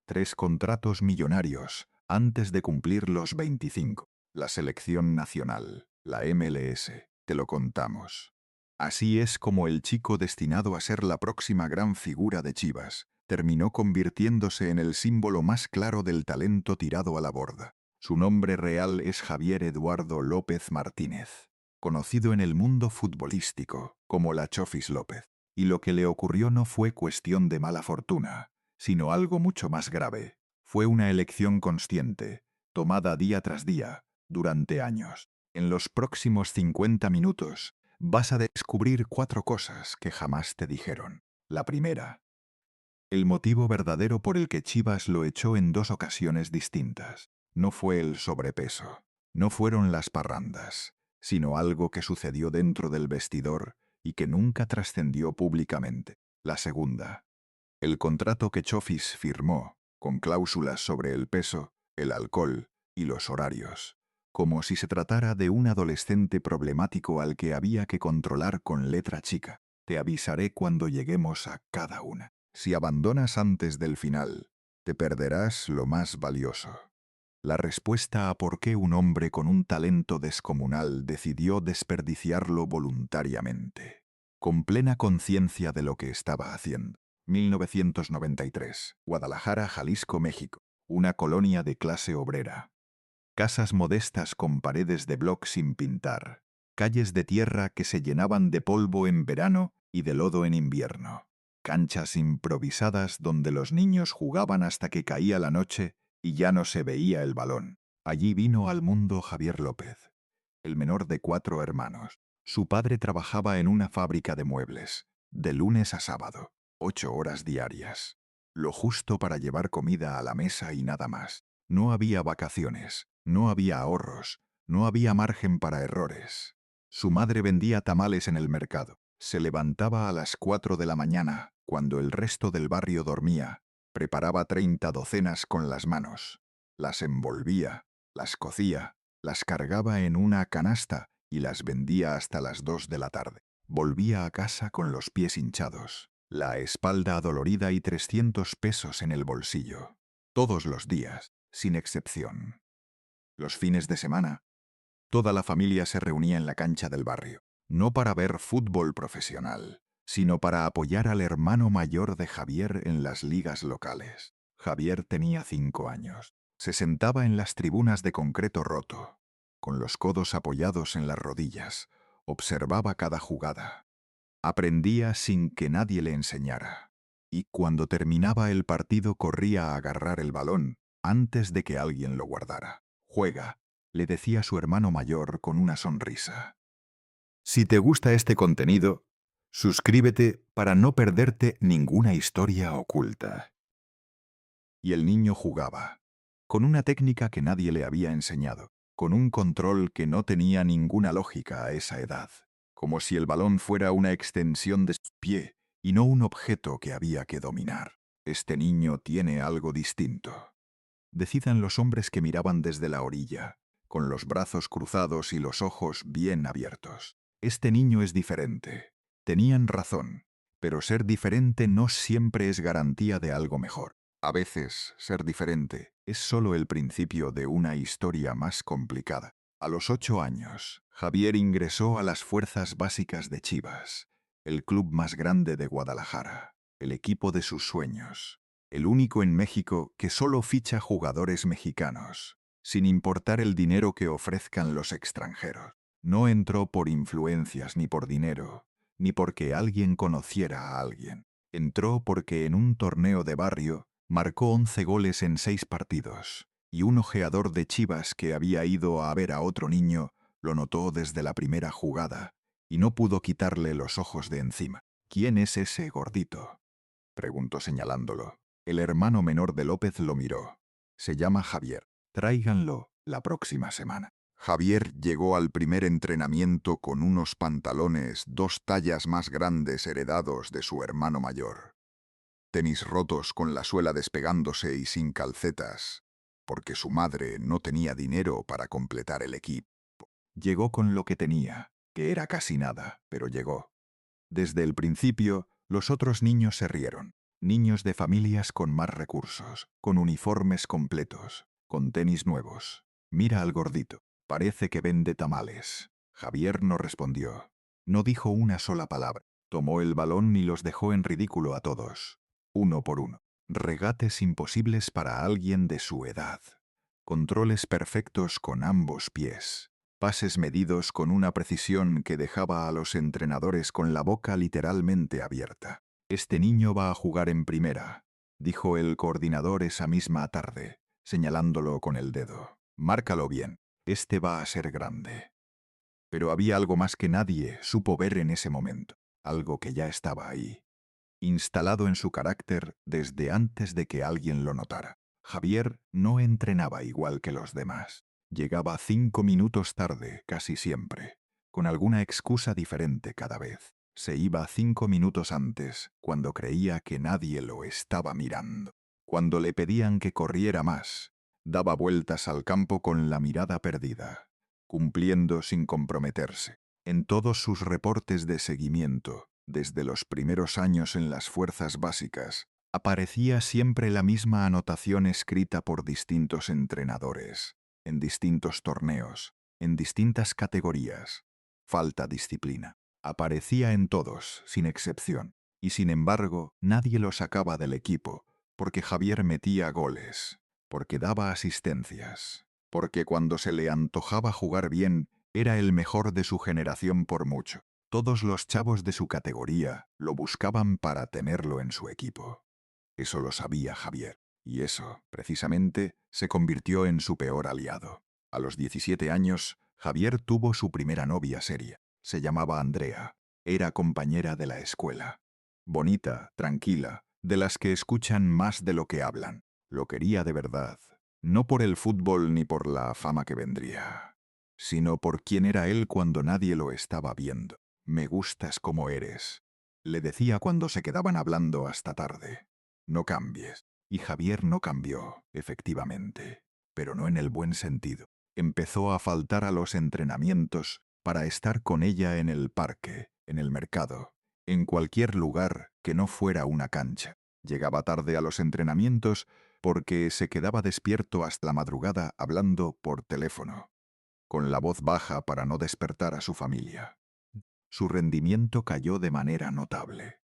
3 contratos millonarios antes de cumplir los 25. La selección nacional, la MLS, te lo contamos. Así es como el chico destinado a ser la próxima gran figura de Chivas terminó convirtiéndose en el símbolo más claro del talento tirado a la borda. Su nombre real es Javier Eduardo López Martínez, conocido en el mundo futbolístico como la Chofis López. Y lo que le ocurrió no fue cuestión de mala fortuna, sino algo mucho más grave. Fue una elección consciente, tomada día tras día, durante años. En los próximos 50 minutos vas a descubrir 4 cosas que jamás te dijeron. La primera, el motivo verdadero por el que Chivas lo echó en 2 ocasiones distintas. No fue el sobrepeso, no fueron las parrandas, sino algo que sucedió dentro del vestidor y que nunca trascendió públicamente. La segunda, el contrato que Chofis firmó, con cláusulas sobre el peso, el alcohol y los horarios, como si se tratara de un adolescente problemático al que había que controlar con letra chica. Te avisaré cuando lleguemos a cada una. Si abandonas antes del final, te perderás lo más valioso. La respuesta a por qué un hombre con un talento descomunal decidió desperdiciarlo voluntariamente, con plena conciencia de lo que estaba haciendo. 1993, Guadalajara, Jalisco, México. Una colonia de clase obrera. Casas modestas con paredes de bloc sin pintar. Calles de tierra que se llenaban de polvo en verano y de lodo en invierno. Canchas improvisadas donde los niños jugaban hasta que caía la noche y ya no se veía el balón. Allí vino al mundo Javier López, el menor de 4 hermanos. Su padre trabajaba en una fábrica de muebles, de lunes a sábado, 8 horas diarias. Lo justo para llevar comida a la mesa y nada más. No había vacaciones, no había ahorros, no había margen para errores. Su madre vendía tamales en el mercado. Se levantaba a las 4 de la mañana, cuando el resto del barrio dormía. Preparaba 30 docenas con las manos. Las envolvía, las cocía, las cargaba en una canasta y las vendía hasta las 2 de la tarde. Volvía a casa con los pies hinchados, la espalda adolorida y 300 pesos en el bolsillo. Todos los días, sin excepción. Los fines de semana, toda la familia se reunía en la cancha del barrio, no para ver fútbol profesional, sino para apoyar al hermano mayor de Javier en las ligas locales. Javier tenía 5 años. Se sentaba en las tribunas de concreto roto, con los codos apoyados en las rodillas. Observaba cada jugada. Aprendía sin que nadie le enseñara. Y cuando terminaba el partido corría a agarrar el balón antes de que alguien lo guardara. «Juega», le decía su hermano mayor con una sonrisa. Si te gusta este contenido, suscríbete para no perderte ninguna historia oculta. Y el niño jugaba, con una técnica que nadie le había enseñado, con un control que no tenía ninguna lógica a esa edad, como si el balón fuera una extensión de su pie y no un objeto que había que dominar. Este niño tiene algo distinto. Decidan los hombres que miraban desde la orilla, con los brazos cruzados y los ojos bien abiertos. Este niño es diferente. Tenían razón, pero ser diferente no siempre es garantía de algo mejor. A veces, ser diferente es solo el principio de una historia más complicada. A los 8 años, Javier ingresó a las Fuerzas Básicas de Chivas, el club más grande de Guadalajara, el equipo de sus sueños. El único en México que solo ficha jugadores mexicanos, sin importar el dinero que ofrezcan los extranjeros. No entró por influencias ni por dinero, ni porque alguien conociera a alguien. Entró porque en un torneo de barrio marcó 11 goles en 6 partidos, y un ojeador de Chivas que había ido a ver a otro niño lo notó desde la primera jugada, y no pudo quitarle los ojos de encima. «¿Quién es ese gordito?», preguntó señalándolo. El hermano menor de López lo miró. «Se llama Javier. Tráiganlo la próxima semana». Javier llegó al primer entrenamiento con unos pantalones 2 tallas más grandes heredados de su hermano mayor. Tenis rotos con la suela despegándose y sin calcetas, porque su madre no tenía dinero para completar el equipo. Llegó con lo que tenía, que era casi nada, pero llegó. Desde el principio, los otros niños se rieron. Niños de familias con más recursos, con uniformes completos, con tenis nuevos. Mira al gordito. Parece que vende tamales. Javier no respondió. No dijo una sola palabra. Tomó el balón y los dejó en ridículo a todos. Uno por uno. Regates imposibles para alguien de su edad. Controles perfectos con ambos pies. Pases medidos con una precisión que dejaba a los entrenadores con la boca literalmente abierta. Este niño va a jugar en primera, dijo el coordinador esa misma tarde, señalándolo con el dedo. Márcalo bien, este va a ser grande. Pero había algo más que nadie supo ver en ese momento, algo que ya estaba ahí, instalado en su carácter desde antes de que alguien lo notara. Javier no entrenaba igual que los demás. Llegaba 5 minutos tarde, casi siempre, con alguna excusa diferente cada vez. Se iba 5 minutos antes, cuando creía que nadie lo estaba mirando. Cuando le pedían que corriera más, daba vueltas al campo con la mirada perdida, cumpliendo sin comprometerse. En todos sus reportes de seguimiento, desde los primeros años en las fuerzas básicas, aparecía siempre la misma anotación escrita por distintos entrenadores, en distintos torneos, en distintas categorías. Falta disciplina. Aparecía en todos, sin excepción, y sin embargo nadie lo sacaba del equipo, porque Javier metía goles, porque daba asistencias, porque cuando se le antojaba jugar bien, era el mejor de su generación por mucho. Todos los chavos de su categoría lo buscaban para tenerlo en su equipo. Eso lo sabía Javier, y eso, precisamente, se convirtió en su peor aliado. A los 17 años, Javier tuvo su primera novia seria. Se llamaba Andrea. Era compañera de la escuela. Bonita, tranquila, de las que escuchan más de lo que hablan. Lo quería de verdad, no por el fútbol ni por la fama que vendría, sino por quién era él cuando nadie lo estaba viendo. Me gustas como eres, le decía cuando se quedaban hablando hasta tarde. No cambies. Y Javier no cambió, efectivamente, pero no en el buen sentido. Empezó a faltar a los entrenamientos para estar con ella en el parque, en el mercado, en cualquier lugar que no fuera una cancha. Llegaba tarde a los entrenamientos porque se quedaba despierto hasta la madrugada hablando por teléfono, con la voz baja para no despertar a su familia. Su rendimiento cayó de manera notable.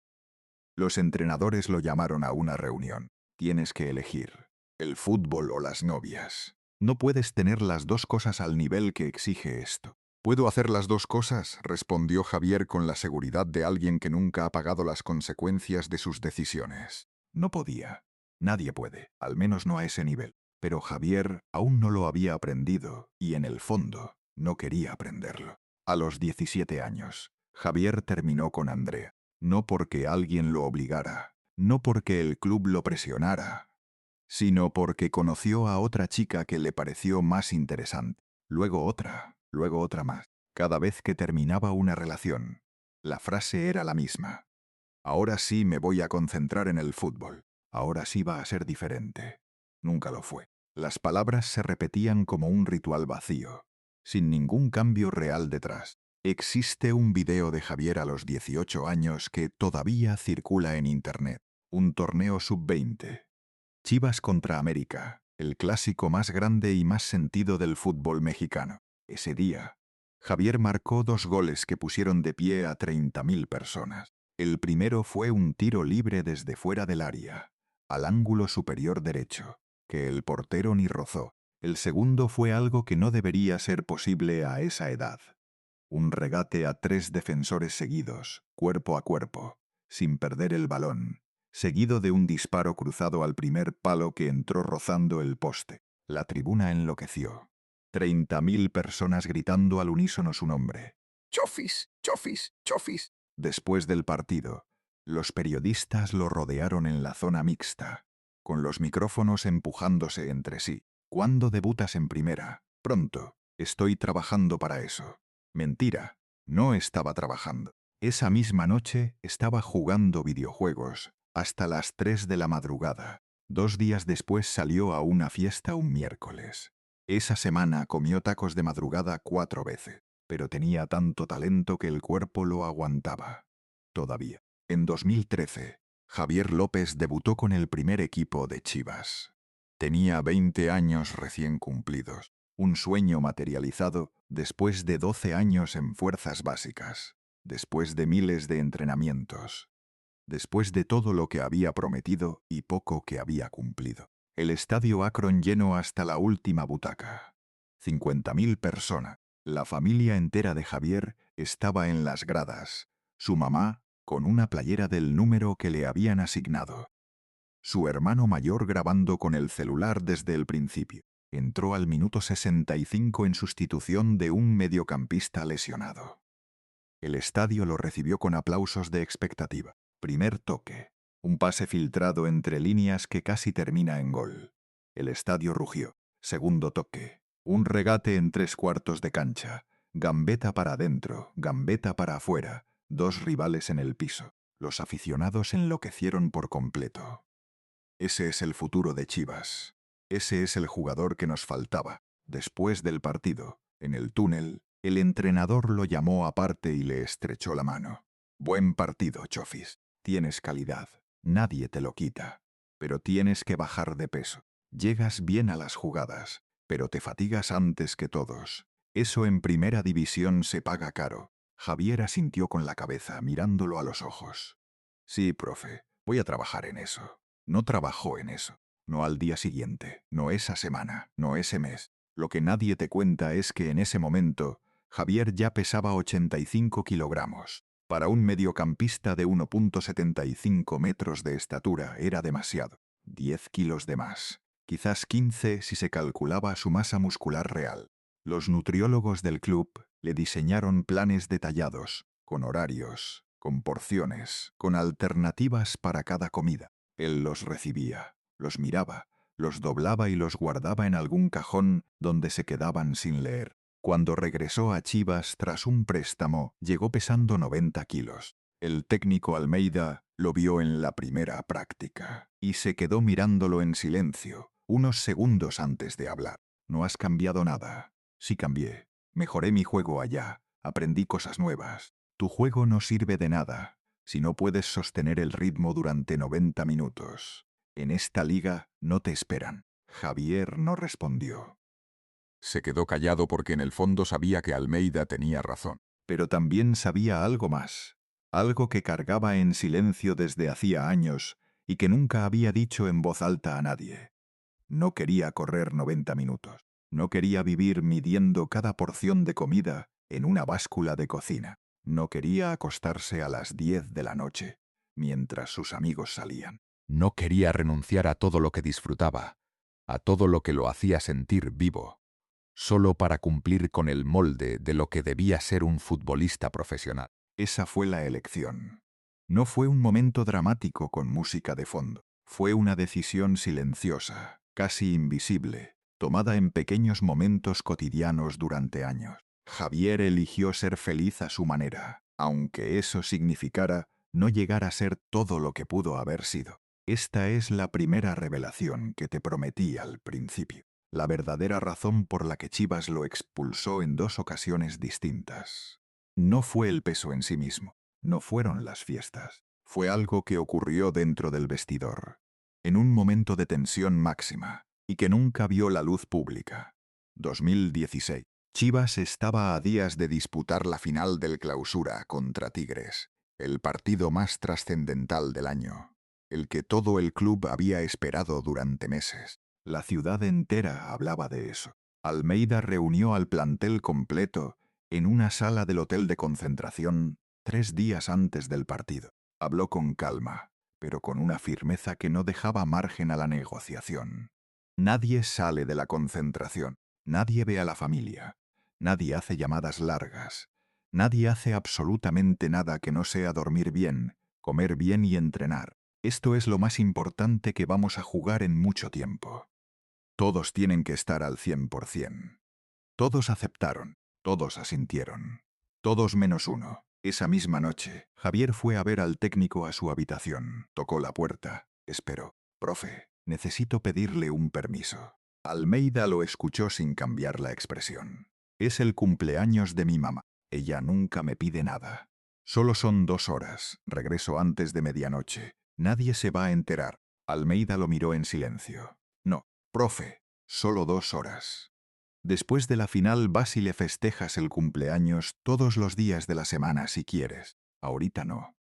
Los entrenadores lo llamaron a una reunión. Tienes que elegir, el fútbol o las novias. No puedes tener las dos cosas al nivel que exige esto. «¿Puedo hacer las dos cosas?», respondió Javier con la seguridad de alguien que nunca ha pagado las consecuencias de sus decisiones. No podía. Nadie puede, al menos no a ese nivel. Pero Javier aún no lo había aprendido y, en el fondo, no quería aprenderlo. A los 17 años, Javier terminó con Andrea. No porque alguien lo obligara, no porque el club lo presionara, sino porque conoció a otra chica que le pareció más interesante. Luego otra más. Cada vez que terminaba una relación, la frase era la misma. Ahora sí me voy a concentrar en el fútbol. Ahora sí va a ser diferente. Nunca lo fue. Las palabras se repetían como un ritual vacío, sin ningún cambio real detrás. Existe un video de Javier a los 18 años que todavía circula en Internet. Un torneo sub-20. Chivas contra América, el clásico más grande y más sentido del fútbol mexicano. Ese día, Javier marcó 2 goles que pusieron de pie a 30.000 personas. El primero fue un tiro libre desde fuera del área, al ángulo superior derecho, que el portero ni rozó. El segundo fue algo que no debería ser posible a esa edad. Un regate a 3 defensores seguidos, cuerpo a cuerpo, sin perder el balón, seguido de un disparo cruzado al primer palo que entró rozando el poste. La tribuna enloqueció. 30.000 personas gritando al unísono su nombre. «¡Chofis! ¡Chofis! ¡Chofis!». Después del partido, los periodistas lo rodearon en la zona mixta, con los micrófonos empujándose entre sí. «¿Cuándo debutas en primera?». «Pronto. Estoy trabajando para eso». Mentira. No estaba trabajando. Esa misma noche estaba jugando videojuegos hasta las 3 de la madrugada. 2 días después salió a una fiesta un miércoles. Esa semana comió tacos de madrugada 4 veces, pero tenía tanto talento que el cuerpo lo aguantaba. Todavía. En 2013, Javier López debutó con el primer equipo de Chivas. Tenía 20 años recién cumplidos, un sueño materializado después de 12 años en fuerzas básicas, después de miles de entrenamientos, después de todo lo que había prometido y poco que había cumplido. El estadio Akron lleno hasta la última butaca. 50.000 personas. La familia entera de Javier estaba en las gradas. Su mamá, con una playera del número que le habían asignado. Su hermano mayor grabando con el celular desde el principio. Entró al minuto 65 en sustitución de un mediocampista lesionado. El estadio lo recibió con aplausos de expectativa. Primer toque. Un pase filtrado entre líneas que casi termina en gol. El estadio rugió. Segundo toque. Un regate en 3/4 de cancha. Gambeta para adentro, gambeta para afuera. Dos rivales en el piso. Los aficionados enloquecieron por completo. Ese es el futuro de Chivas. Ese es el jugador que nos faltaba. Después del partido, en el túnel, el entrenador lo llamó aparte y le estrechó la mano. Buen partido, Chofis. Tienes calidad. Nadie te lo quita. Pero tienes que bajar de peso. Llegas bien a las jugadas, pero te fatigas antes que todos. Eso en primera división se paga caro. Javier asintió con la cabeza, mirándolo a los ojos. Sí, profe, voy a trabajar en eso. No trabajó en eso. No al día siguiente, no esa semana, no ese mes. Lo que nadie te cuenta es que en ese momento, Javier ya pesaba 85 kilogramos. Para un mediocampista de 1,75 metros de estatura era demasiado. 10 kilos de más. Quizás 15 si se calculaba su masa muscular real. Los nutriólogos del club le diseñaron planes detallados, con horarios, con porciones, con alternativas para cada comida. Él los recibía, los miraba, los doblaba y los guardaba en algún cajón donde se quedaban sin leer. Cuando regresó a Chivas tras un préstamo, llegó pesando 90 kilos. El técnico Almeida lo vio en la primera práctica y se quedó mirándolo en silencio, unos segundos antes de hablar. No has cambiado nada. Sí cambié. Mejoré mi juego allá. Aprendí cosas nuevas. Tu juego no sirve de nada si no puedes sostener el ritmo durante 90 minutos. En esta liga no te esperan. Javier no respondió. Se quedó callado porque en el fondo sabía que Almeida tenía razón. Pero también sabía algo más. Algo que cargaba en silencio desde hacía años y que nunca había dicho en voz alta a nadie. No quería correr 90 minutos. No quería vivir midiendo cada porción de comida en una báscula de cocina. No quería acostarse a las 10 de la noche, mientras sus amigos salían. No quería renunciar a todo lo que disfrutaba, a todo lo que lo hacía sentir vivo, solo para cumplir con el molde de lo que debía ser un futbolista profesional. Esa fue la elección. No fue un momento dramático con música de fondo. Fue una decisión silenciosa, casi invisible, tomada en pequeños momentos cotidianos durante años. Javier eligió ser feliz a su manera, aunque eso significara no llegar a ser todo lo que pudo haber sido. Esta es la primera revelación que te prometí al principio. La verdadera razón por la que Chivas lo expulsó en 2 ocasiones distintas. No fue el peso en sí mismo, no fueron las fiestas. Fue algo que ocurrió dentro del vestidor, en un momento de tensión máxima, y que nunca vio la luz pública. 2016. Chivas estaba a días de disputar la final del Clausura contra Tigres, el partido más trascendental del año, el que todo el club había esperado durante meses. La ciudad entera hablaba de eso. Almeida reunió al plantel completo en una sala del hotel de concentración 3 días antes del partido. Habló con calma, pero con una firmeza que no dejaba margen a la negociación. Nadie sale de la concentración, nadie ve a la familia, nadie hace llamadas largas, nadie hace absolutamente nada que no sea dormir bien, comer bien y entrenar. Esto es lo más importante que vamos a jugar en mucho tiempo. Todos tienen que estar al 100%. Todos aceptaron, todos asintieron. Todos menos uno. Esa misma noche, Javier fue a ver al técnico a su habitación. Tocó la puerta. Esperó. Profe, necesito pedirle un permiso. Almeida lo escuchó sin cambiar la expresión. Es el cumpleaños de mi mamá. Ella nunca me pide nada. Solo son 2 horas. Regreso antes de medianoche. Nadie se va a enterar. Almeida lo miró en silencio. No, profe, solo 2 horas. Después de la final vas y le festejas el cumpleaños todos los días de la semana si quieres. Ahorita no.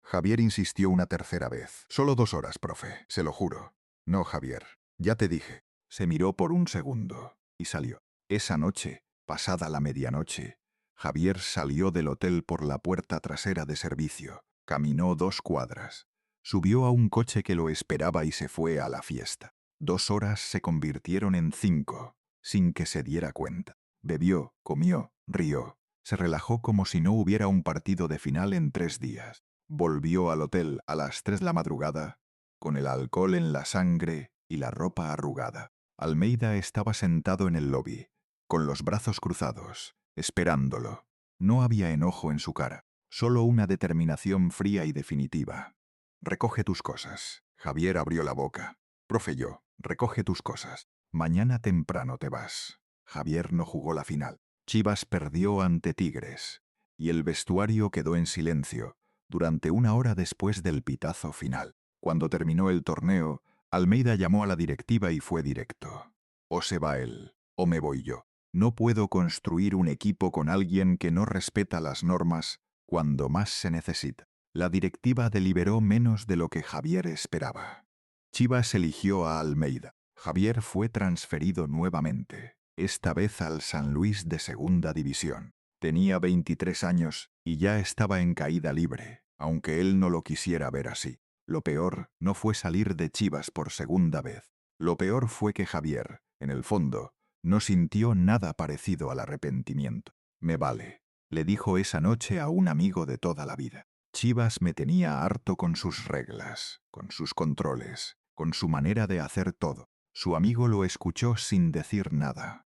Javier insistió una tercera vez. Solo 2 horas, profe, se lo juro. No, Javier, ya te dije. Se miró por un segundo y salió. Esa noche, pasada la medianoche, Javier salió del hotel por la puerta trasera de servicio, caminó 2 cuadras, subió a un coche que lo esperaba y se fue a la fiesta. 2 horas se convirtieron en 5, sin que se diera cuenta. Bebió, comió, rió, se relajó como si no hubiera un partido de final en 3 días. Volvió al hotel a las 3 de la madrugada, con el alcohol en la sangre y la ropa arrugada. Almeida estaba sentado en el lobby, con los brazos cruzados, esperándolo. No había enojo en su cara, solo una determinación fría y definitiva. Recoge tus cosas. Javier abrió la boca. Profe, recoge tus cosas. Mañana temprano te vas. Javier no jugó la final. Chivas perdió ante Tigres, y el vestuario quedó en silencio durante 1 hora después del pitazo final. Cuando terminó el torneo, Almeida llamó a la directiva y fue directo. O se va él, o me voy yo. No puedo construir un equipo con alguien que no respeta las normas cuando más se necesita. La directiva deliberó menos de lo que Javier esperaba. Chivas eligió a Almeida. Javier fue transferido nuevamente, esta vez al San Luis de Segunda División. Tenía 23 años y ya estaba en caída libre, aunque él no lo quisiera ver así. Lo peor no fue salir de Chivas por segunda vez. Lo peor fue que Javier, en el fondo, no sintió nada parecido al arrepentimiento. Me vale, le dijo esa noche a un amigo de toda la vida. Chivas me tenía harto con sus reglas, con sus controles, con su manera de hacer todo. Su amigo lo escuchó sin decir nada,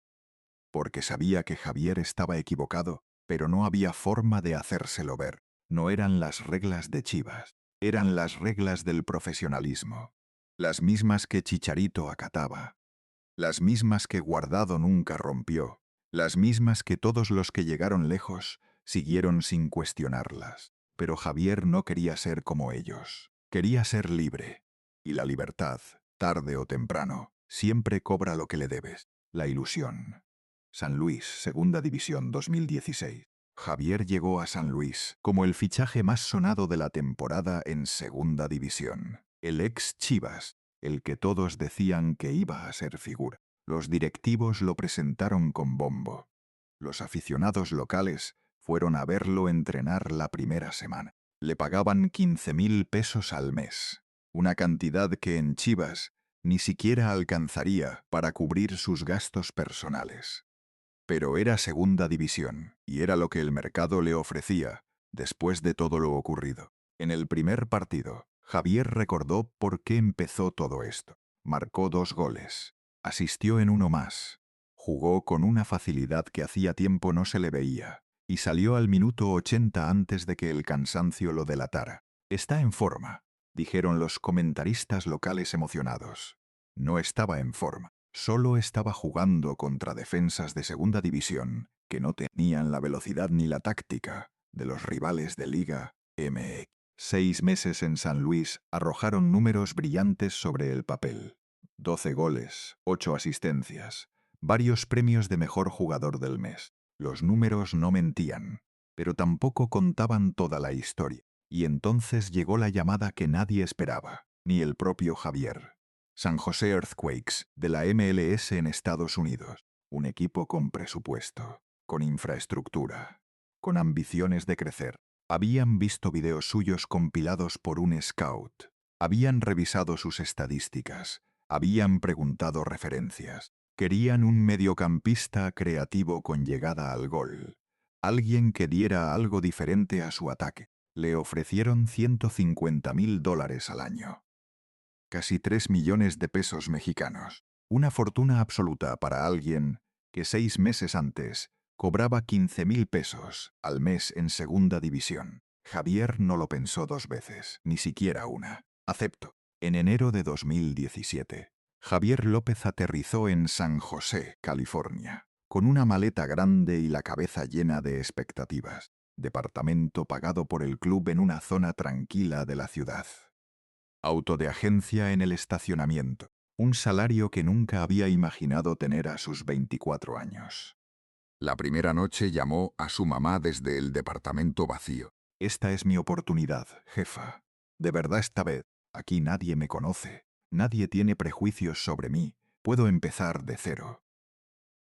porque sabía que Javier estaba equivocado, pero no había forma de hacérselo ver. No eran las reglas de Chivas, eran las reglas del profesionalismo, las mismas que Chicharito acataba, las mismas que Guardado nunca rompió, las mismas que todos los que llegaron lejos siguieron sin cuestionarlas. Pero Javier no quería ser como ellos, quería ser libre. Y la libertad, tarde o temprano, siempre cobra lo que le debes, la ilusión. San Luis, Segunda División 2016. Javier llegó a San Luis como el fichaje más sonado de la temporada en Segunda División. El ex Chivas, el que todos decían que iba a ser figura. Los directivos lo presentaron con bombo. Los aficionados locales fueron a verlo entrenar la primera semana. Le pagaban 15.000 pesos al mes, una cantidad que en Chivas ni siquiera alcanzaría para cubrir sus gastos personales. Pero era Segunda División, y era lo que el mercado le ofrecía, después de todo lo ocurrido. En el primer partido, Javier recordó por qué empezó todo esto. Marcó 2 goles, asistió en uno más, jugó con una facilidad que hacía tiempo no se le veía, y salió al minuto 80 antes de que el cansancio lo delatara. Está en forma, dijeron los comentaristas locales emocionados. No estaba en forma. Solo estaba jugando contra defensas de Segunda División que no tenían la velocidad ni la táctica de los rivales de Liga MX. 6 meses en San Luis arrojaron números brillantes sobre el papel. 12 goles, 8 asistencias, varios premios de mejor jugador del mes. Los números no mentían, pero tampoco contaban toda la historia. Y entonces llegó la llamada que nadie esperaba, ni el propio Javier. San José Earthquakes, de la MLS en Estados Unidos. Un equipo con presupuesto, con infraestructura, con ambiciones de crecer. Habían visto videos suyos compilados por un scout. Habían revisado sus estadísticas. Habían preguntado referencias. Querían un mediocampista creativo con llegada al gol. Alguien que diera algo diferente a su ataque. Le ofrecieron $150.000 al año. Casi 3 millones de pesos mexicanos. Una fortuna absoluta para alguien que 6 meses antes cobraba 15.000 pesos al mes en Segunda División. Javier no lo pensó 2 veces, ni siquiera una. Acepto. En enero de 2017, Javier López aterrizó en San José, California, con una maleta grande y la cabeza llena de expectativas. Departamento pagado por el club en una zona tranquila de la ciudad. auto de agencia en el estacionamiento, un salario que nunca había imaginado tener a sus 24 años. La primera noche llamó a su mamá desde el departamento vacío. Esta es mi oportunidad, jefa. De verdad esta vez, aquí nadie me conoce, nadie tiene prejuicios sobre mí, puedo empezar de cero.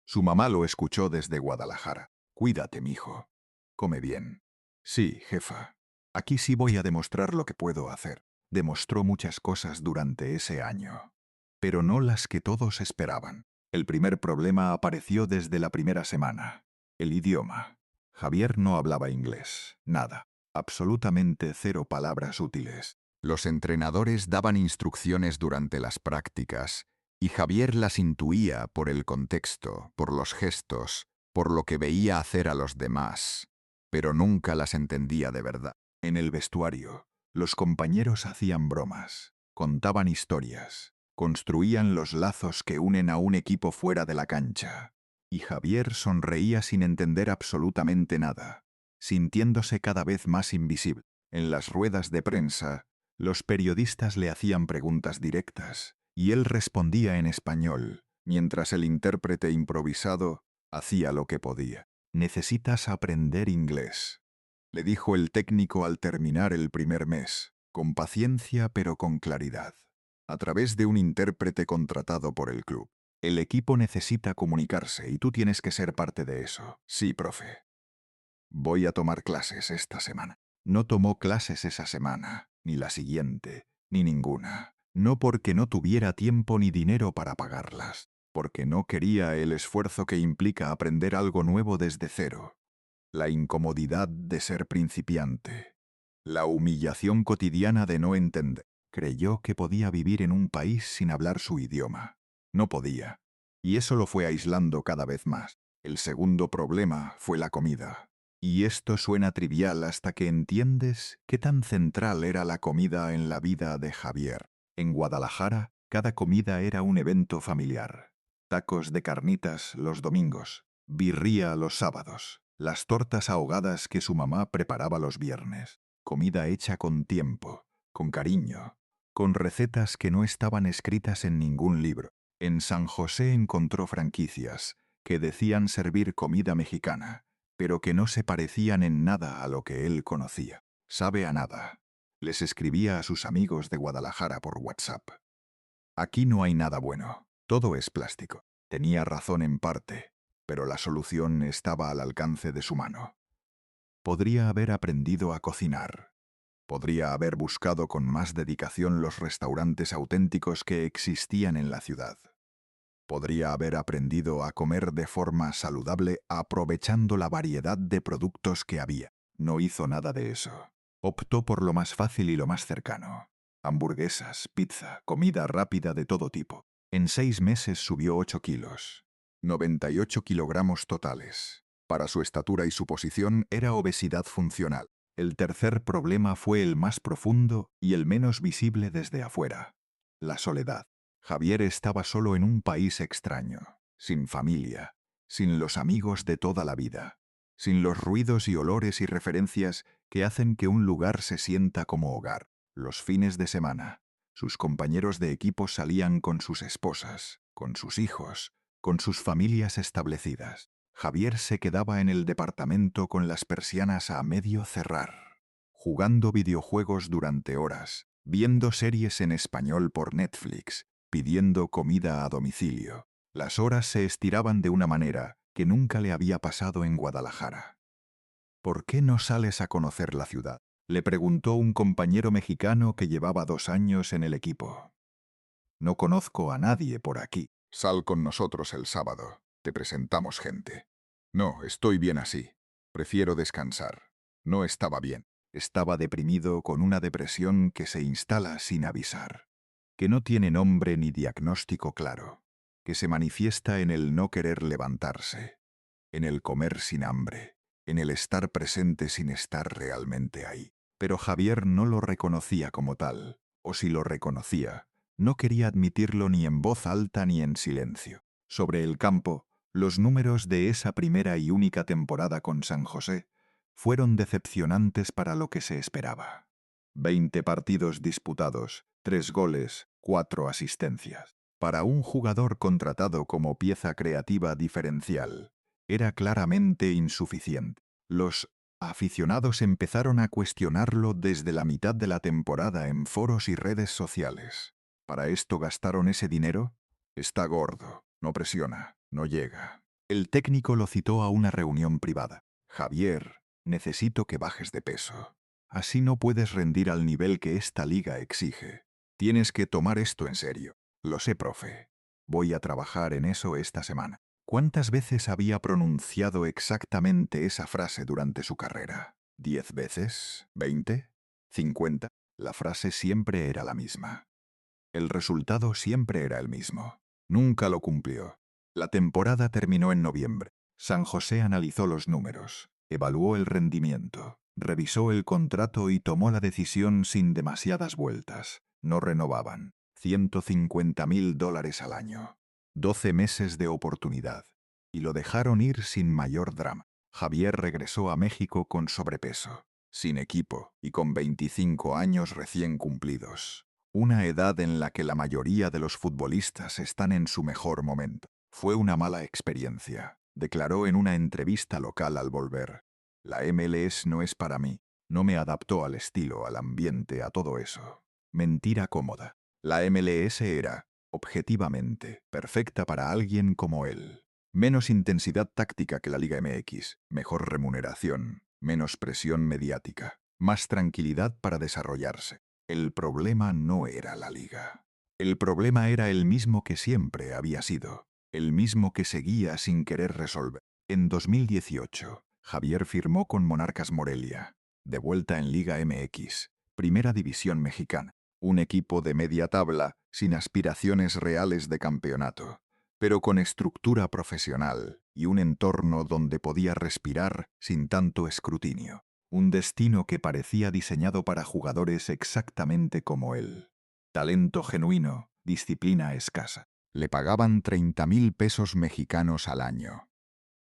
Su mamá lo escuchó desde Guadalajara. Cuídate, mijo. Come bien. Sí, jefa. Aquí sí voy a demostrar lo que puedo hacer. Demostró muchas cosas durante ese año, pero no las que todos esperaban. El primer problema apareció desde la primera semana. El idioma. Javier no hablaba inglés. Nada. Absolutamente cero palabras útiles. Los entrenadores daban instrucciones durante las prácticas y Javier las intuía por el contexto, por los gestos, por lo que veía hacer a los demás, pero nunca las entendía de verdad. En el vestuario, los compañeros hacían bromas, contaban historias, construían los lazos que unen a un equipo fuera de la cancha. Y Javier sonreía sin entender absolutamente nada, sintiéndose cada vez más invisible. En las ruedas de prensa, los periodistas le hacían preguntas directas, y él respondía en español, mientras el intérprete improvisado hacía lo que podía. Necesitas aprender inglés, le dijo el técnico al terminar el primer mes, con paciencia pero con claridad, a través de un intérprete contratado por el club. El equipo necesita comunicarse y tú tienes que ser parte de eso. Sí, profe. Voy a tomar clases esta semana. No tomó clases esa semana, ni la siguiente, ni ninguna. No porque no tuviera tiempo ni dinero para pagarlas, porque no quería el esfuerzo que implica aprender algo nuevo desde cero. La incomodidad de ser principiante, la humillación cotidiana de no entender. Creyó que podía vivir en un país sin hablar su idioma. No podía, y eso lo fue aislando cada vez más. El segundo problema fue la comida. Y esto suena trivial hasta que entiendes qué tan central era la comida en la vida de Javier. En Guadalajara, cada comida era un evento familiar. Tacos de carnitas los domingos, birria los sábados, las tortas ahogadas que su mamá preparaba los viernes, comida hecha con tiempo, con cariño, con recetas que no estaban escritas en ningún libro. En San José encontró franquicias que decían servir comida mexicana, pero que no se parecían en nada a lo que él conocía. Sabe a nada. Les escribía a sus amigos de Guadalajara por WhatsApp. Aquí no hay nada bueno, todo es plástico. Tenía razón en parte, pero la solución estaba al alcance de su mano. Podría haber aprendido a cocinar. Podría haber buscado con más dedicación los restaurantes auténticos que existían en la ciudad. Podría haber aprendido a comer de forma saludable aprovechando la variedad de productos que había. No hizo nada de eso. Optó por lo más fácil y lo más cercano. Hamburguesas, pizza, comida rápida de todo tipo. En 6 meses subió 8 kilos. 98 kilogramos totales. Para su estatura y su posición era obesidad funcional. El tercer problema fue el más profundo y el menos visible desde afuera. La soledad. Javier estaba solo en un país extraño, sin familia, sin los amigos de toda la vida, sin los ruidos y olores y referencias que hacen que un lugar se sienta como hogar. Los fines de semana, sus compañeros de equipo salían con sus esposas, con sus hijos, con sus familias establecidas. Javier se quedaba en el departamento con las persianas a medio cerrar, jugando videojuegos durante horas, viendo series en español por Netflix, pidiendo comida a domicilio. Las horas se estiraban de una manera que nunca le había pasado en Guadalajara. ¿Por qué no sales a conocer la ciudad?, le preguntó un compañero mexicano que llevaba 2 años en el equipo. No conozco a nadie por aquí. Sal con nosotros el sábado. Te presentamos gente. No, estoy bien así. Prefiero descansar. No estaba bien. Estaba deprimido con una depresión que se instala sin avisar, que no tiene nombre ni diagnóstico claro, que se manifiesta en el no querer levantarse, en el comer sin hambre, en el estar presente sin estar realmente ahí. Pero Javier no lo reconocía como tal, o si lo reconocía, no quería admitirlo ni en voz alta ni en silencio. Sobre el campo, los números de esa primera y única temporada con San José fueron decepcionantes para lo que se esperaba. 20 partidos disputados, 3 goles, 4 asistencias. Para un jugador contratado como pieza creativa diferencial, era claramente insuficiente. Los aficionados empezaron a cuestionarlo desde la mitad de la temporada en foros y redes sociales. ¿Para esto gastaron ese dinero? Está gordo, no presiona, no llega. El técnico lo citó a una reunión privada. Javier, necesito que bajes de peso. Así no puedes rendir al nivel que esta liga exige. Tienes que tomar esto en serio. Lo sé, profe. Voy a trabajar en eso esta semana. ¿Cuántas veces había pronunciado exactamente esa frase durante su carrera? ¿10 veces? ¿20? ¿50? La frase siempre era la misma. El resultado siempre era el mismo. Nunca lo cumplió. La temporada terminó en noviembre. San José analizó los números, evaluó el rendimiento, revisó el contrato y tomó la decisión sin demasiadas vueltas. No renovaban. $150,000 al año. 12 meses de oportunidad. Y lo dejaron ir sin mayor drama. Javier regresó a México con sobrepeso, sin equipo y con 25 años recién cumplidos. Una edad en la que la mayoría de los futbolistas están en su mejor momento. Fue una mala experiencia, declaró en una entrevista local al volver. La MLS no es para mí. No me adaptó al estilo, al ambiente, a todo eso. Mentira cómoda. La MLS era, objetivamente, perfecta para alguien como él. Menos intensidad táctica que la Liga MX, mejor remuneración, menos presión mediática, más tranquilidad para desarrollarse. El problema no era la liga. El problema era el mismo que siempre había sido, el mismo que seguía sin querer resolver. En 2018, Javier firmó con Monarcas Morelia, de vuelta en Liga MX, Primera División Mexicana, un equipo de media tabla sin aspiraciones reales de campeonato, pero con estructura profesional y un entorno donde podía respirar sin tanto escrutinio. Un destino que parecía diseñado para jugadores exactamente como él. Talento genuino, disciplina escasa. Le pagaban 30,000 pesos mexicanos al año.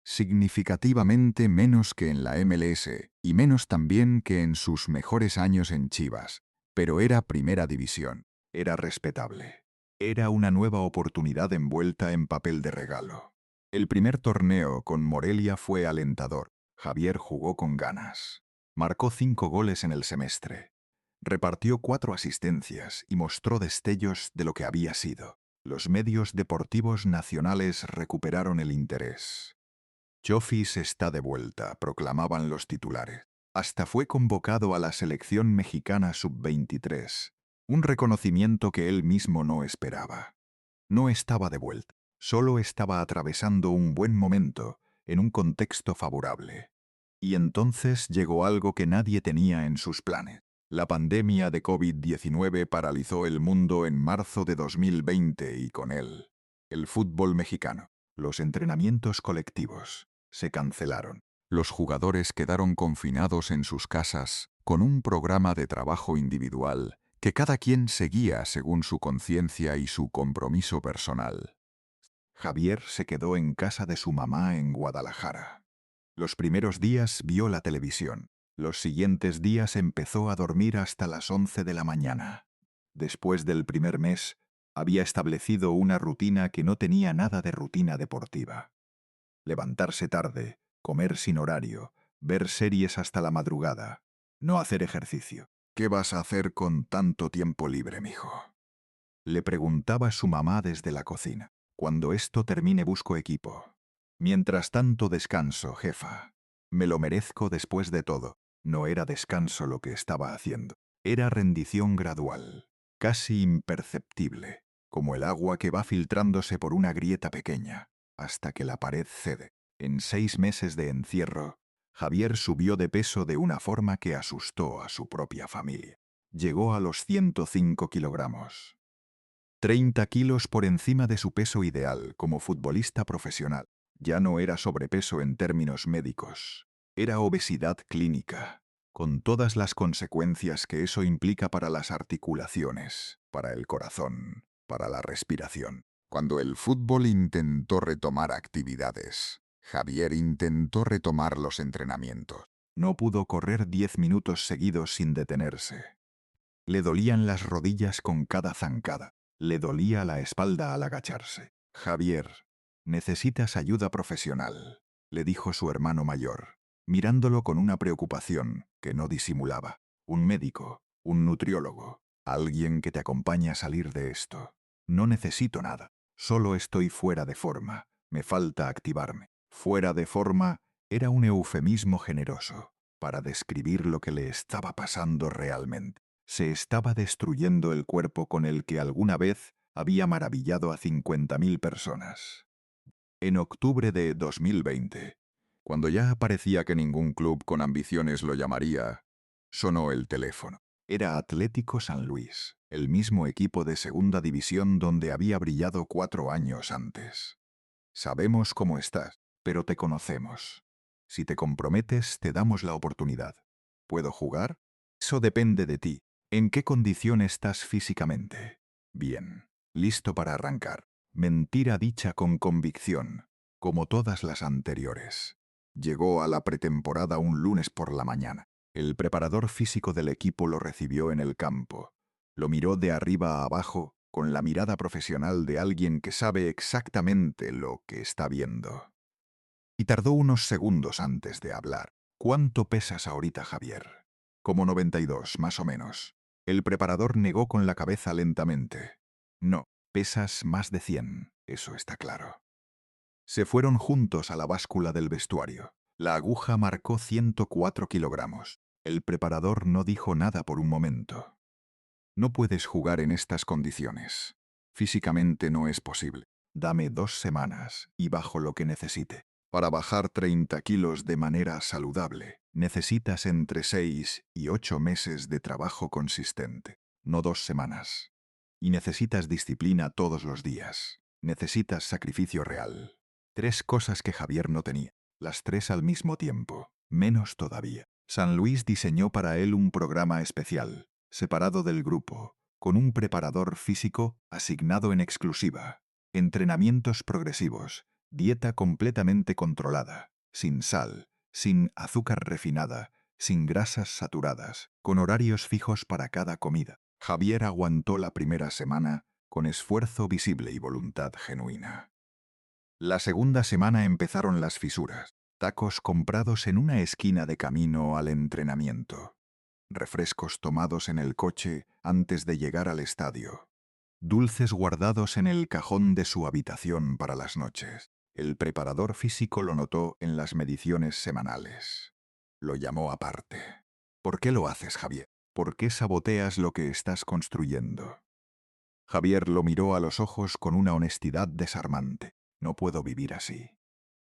Significativamente menos que en la MLS y menos también que en sus mejores años en Chivas. Pero era primera división. Era respetable. Era una nueva oportunidad envuelta en papel de regalo. El primer torneo con Morelia fue alentador. Javier jugó con ganas. Marcó 5 goles en el semestre. Repartió 4 asistencias y mostró destellos de lo que había sido. Los medios deportivos nacionales recuperaron el interés. Chofis está de vuelta, proclamaban los titulares. Hasta fue convocado a la selección mexicana sub-23, un reconocimiento que él mismo no esperaba. No estaba de vuelta, solo estaba atravesando un buen momento en un contexto favorable. Y entonces llegó algo que nadie tenía en sus planes. La pandemia de COVID-19 paralizó el mundo en marzo de 2020 y con él, el fútbol mexicano. Los entrenamientos colectivos se cancelaron. Los jugadores quedaron confinados en sus casas con un programa de trabajo individual que cada quien seguía según su conciencia y su compromiso personal. Javier se quedó en casa de su mamá en Guadalajara. Los primeros días vio la televisión. Los siguientes días empezó a dormir hasta las 11 de la mañana. Después del primer mes, había establecido una rutina que no tenía nada de rutina deportiva. Levantarse tarde, comer sin horario, ver series hasta la madrugada, no hacer ejercicio. ¿Qué vas a hacer con tanto tiempo libre, mijo? Le preguntaba su mamá desde la cocina. Cuando esto termine busco equipo. Mientras tanto descanso, jefa. Me lo merezco después de todo. No era descanso lo que estaba haciendo. Era rendición gradual, casi imperceptible, como el agua que va filtrándose por una grieta pequeña, hasta que la pared cede. En 6 meses de encierro, Javier subió de peso de una forma que asustó a su propia familia. Llegó a los 105 kilogramos. 30 kilos por encima de su peso ideal como futbolista profesional. Ya no era sobrepeso en términos médicos. Era obesidad clínica, con todas las consecuencias que eso implica para las articulaciones, para el corazón, para la respiración. Cuando el fútbol intentó retomar actividades, Javier intentó retomar los entrenamientos. No pudo correr 10 minutos seguidos sin detenerse. Le dolían las rodillas con cada zancada. Le dolía la espalda al agacharse. Javier, necesitas ayuda profesional, le dijo su hermano mayor, mirándolo con una preocupación que no disimulaba. Un médico, un nutriólogo, alguien que te acompañe a salir de esto. No necesito nada, solo estoy fuera de forma, me falta activarme. Fuera de forma era un eufemismo generoso para describir lo que le estaba pasando realmente. Se estaba destruyendo el cuerpo con el que alguna vez había maravillado a 50.000 personas. En octubre de 2020, cuando ya parecía que ningún club con ambiciones lo llamaría, sonó el teléfono. Era Atlético San Luis, el mismo equipo de segunda división donde había brillado 4 años antes. Sabemos cómo estás, pero te conocemos. Si te comprometes, te damos la oportunidad. ¿Puedo jugar? Eso depende de ti. ¿En qué condición estás físicamente? Bien. Listo para arrancar. Mentira dicha con convicción, como todas las anteriores. Llegó a la pretemporada un lunes por la mañana. El preparador físico del equipo lo recibió en el campo. Lo miró de arriba a abajo con la mirada profesional de alguien que sabe exactamente lo que está viendo. Y tardó unos segundos antes de hablar. ¿Cuánto pesas ahorita, Javier? Como 92, más o menos. El preparador negó con la cabeza lentamente. No, pesas más de 100, eso está claro. Se fueron juntos a la báscula del vestuario. La aguja marcó 104 kilogramos. El preparador no dijo nada por un momento. No puedes jugar en estas condiciones. Físicamente no es posible. Dame 2 semanas y bajo lo que necesite. Para bajar 30 kilos de manera saludable, necesitas entre 6 y 8 meses de trabajo consistente, no 2 semanas. Y necesitas disciplina todos los días. Necesitas sacrificio real. 3 cosas que Javier no tenía. Las 3 al mismo tiempo. Menos todavía. San Luis diseñó para él un programa especial, separado del grupo, con un preparador físico asignado en exclusiva, entrenamientos progresivos, dieta completamente controlada, sin sal, sin azúcar refinada, sin grasas saturadas, con horarios fijos para cada comida. Javier aguantó la primera semana con esfuerzo visible y voluntad genuina. La segunda semana empezaron las fisuras, tacos comprados en una esquina de camino al entrenamiento, refrescos tomados en el coche antes de llegar al estadio, dulces guardados en el cajón de su habitación para las noches. El preparador físico lo notó en las mediciones semanales. Lo llamó aparte. ¿Por qué lo haces, Javier? ¿Por qué saboteas lo que estás construyendo? Javier lo miró a los ojos con una honestidad desarmante. No puedo vivir así.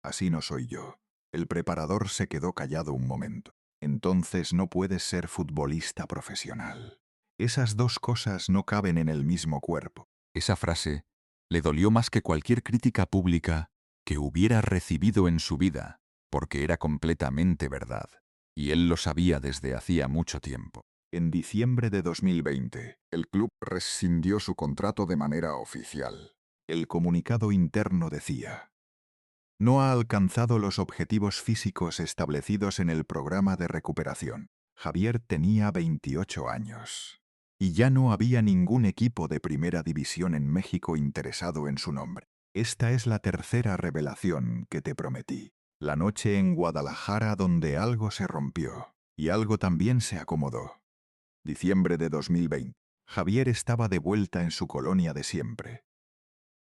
Así no soy yo. El preparador se quedó callado un momento. Entonces no puedes ser futbolista profesional. Esas dos cosas no caben en el mismo cuerpo. Esa frase le dolió más que cualquier crítica pública que hubiera recibido en su vida, porque era completamente verdad, y él lo sabía desde hacía mucho tiempo. En diciembre de 2020, el club rescindió su contrato de manera oficial. El comunicado interno decía: no ha alcanzado los objetivos físicos establecidos en el programa de recuperación. Javier tenía 28 años. Y ya no había ningún equipo de primera división en México interesado en su nombre. Esta es la tercera revelación que te prometí. La noche en Guadalajara donde algo se rompió y algo también se acomodó. Diciembre de 2020. Javier estaba de vuelta en su colonia de siempre,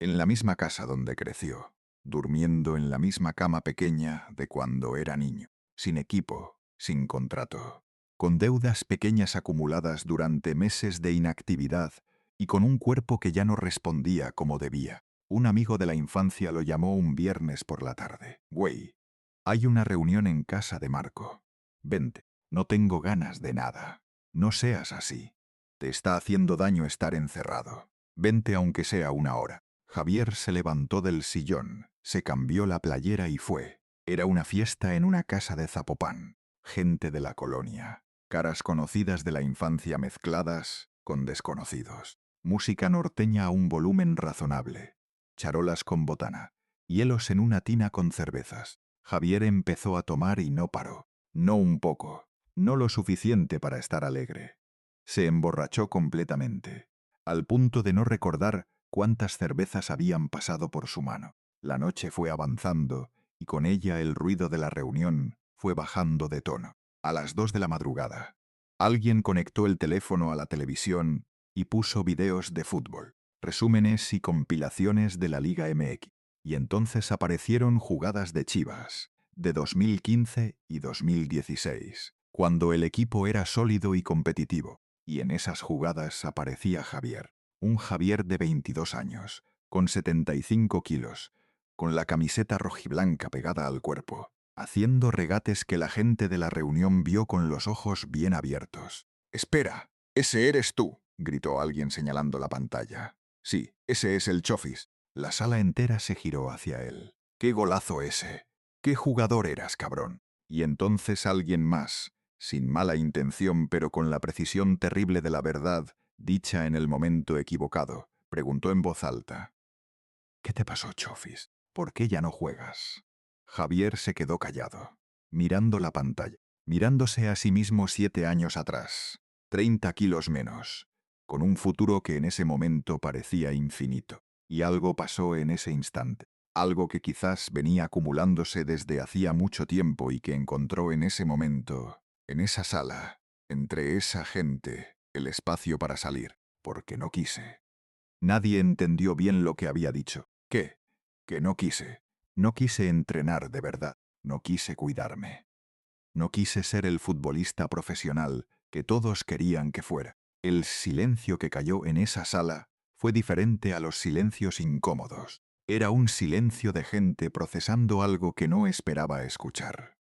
en la misma casa donde creció, durmiendo en la misma cama pequeña de cuando era niño, sin equipo, sin contrato, con deudas pequeñas acumuladas durante meses de inactividad y con un cuerpo que ya no respondía como debía. Un amigo de la infancia lo llamó un viernes por la tarde. Güey, hay una reunión en casa de Marco. Vente, no tengo ganas de nada. No seas así. Te está haciendo daño estar encerrado. Vente aunque sea una hora. Javier se levantó del sillón, se cambió la playera y fue. Era una fiesta en una casa de Zapopan. Gente de la colonia. Caras conocidas de la infancia mezcladas con desconocidos. Música norteña a un volumen razonable. Charolas con botana. Hielos en una tina con cervezas. Javier empezó a tomar y no paró. No un poco. No lo suficiente para estar alegre. Se emborrachó completamente, al punto de no recordar cuántas cervezas habían pasado por su mano. La noche fue avanzando y con ella el ruido de la reunión fue bajando de tono. A las 2 de la madrugada, alguien conectó el teléfono a la televisión y puso videos de fútbol, resúmenes y compilaciones de la Liga MX. Y entonces aparecieron jugadas de Chivas, de 2015 y 2016, cuando el equipo era sólido y competitivo. Y en esas jugadas aparecía Javier, un Javier de 22 años, con 75 kilos, con la camiseta rojiblanca pegada al cuerpo, haciendo regates que la gente de la reunión vio con los ojos bien abiertos. «¡Espera! ¡Ese eres tú!», gritó alguien señalando la pantalla. «Sí, ese es el Chofis». La sala entera se giró hacia él. «¡Qué golazo ese! ¡Qué jugador eras, cabrón!». Y entonces alguien más, sin mala intención pero con la precisión terrible de la verdad, dicha en el momento equivocado, preguntó en voz alta: «¿Qué te pasó, Chofis? ¿Por qué ya no juegas?». Javier se quedó callado, mirando la pantalla, mirándose a sí mismo 7 años atrás, 30 kilos menos, con un futuro que en ese momento parecía infinito. Y algo pasó en ese instante, algo que quizás venía acumulándose desde hacía mucho tiempo y que encontró en ese momento, en esa sala, entre esa gente, el espacio para salir, porque no quise. Nadie entendió bien lo que había dicho. ¿Qué? Que no quise. No quise entrenar de verdad. No quise cuidarme. No quise ser el futbolista profesional que todos querían que fuera. El silencio que cayó en esa sala fue diferente a los silencios incómodos. Era un silencio de gente procesando algo que no esperaba escuchar.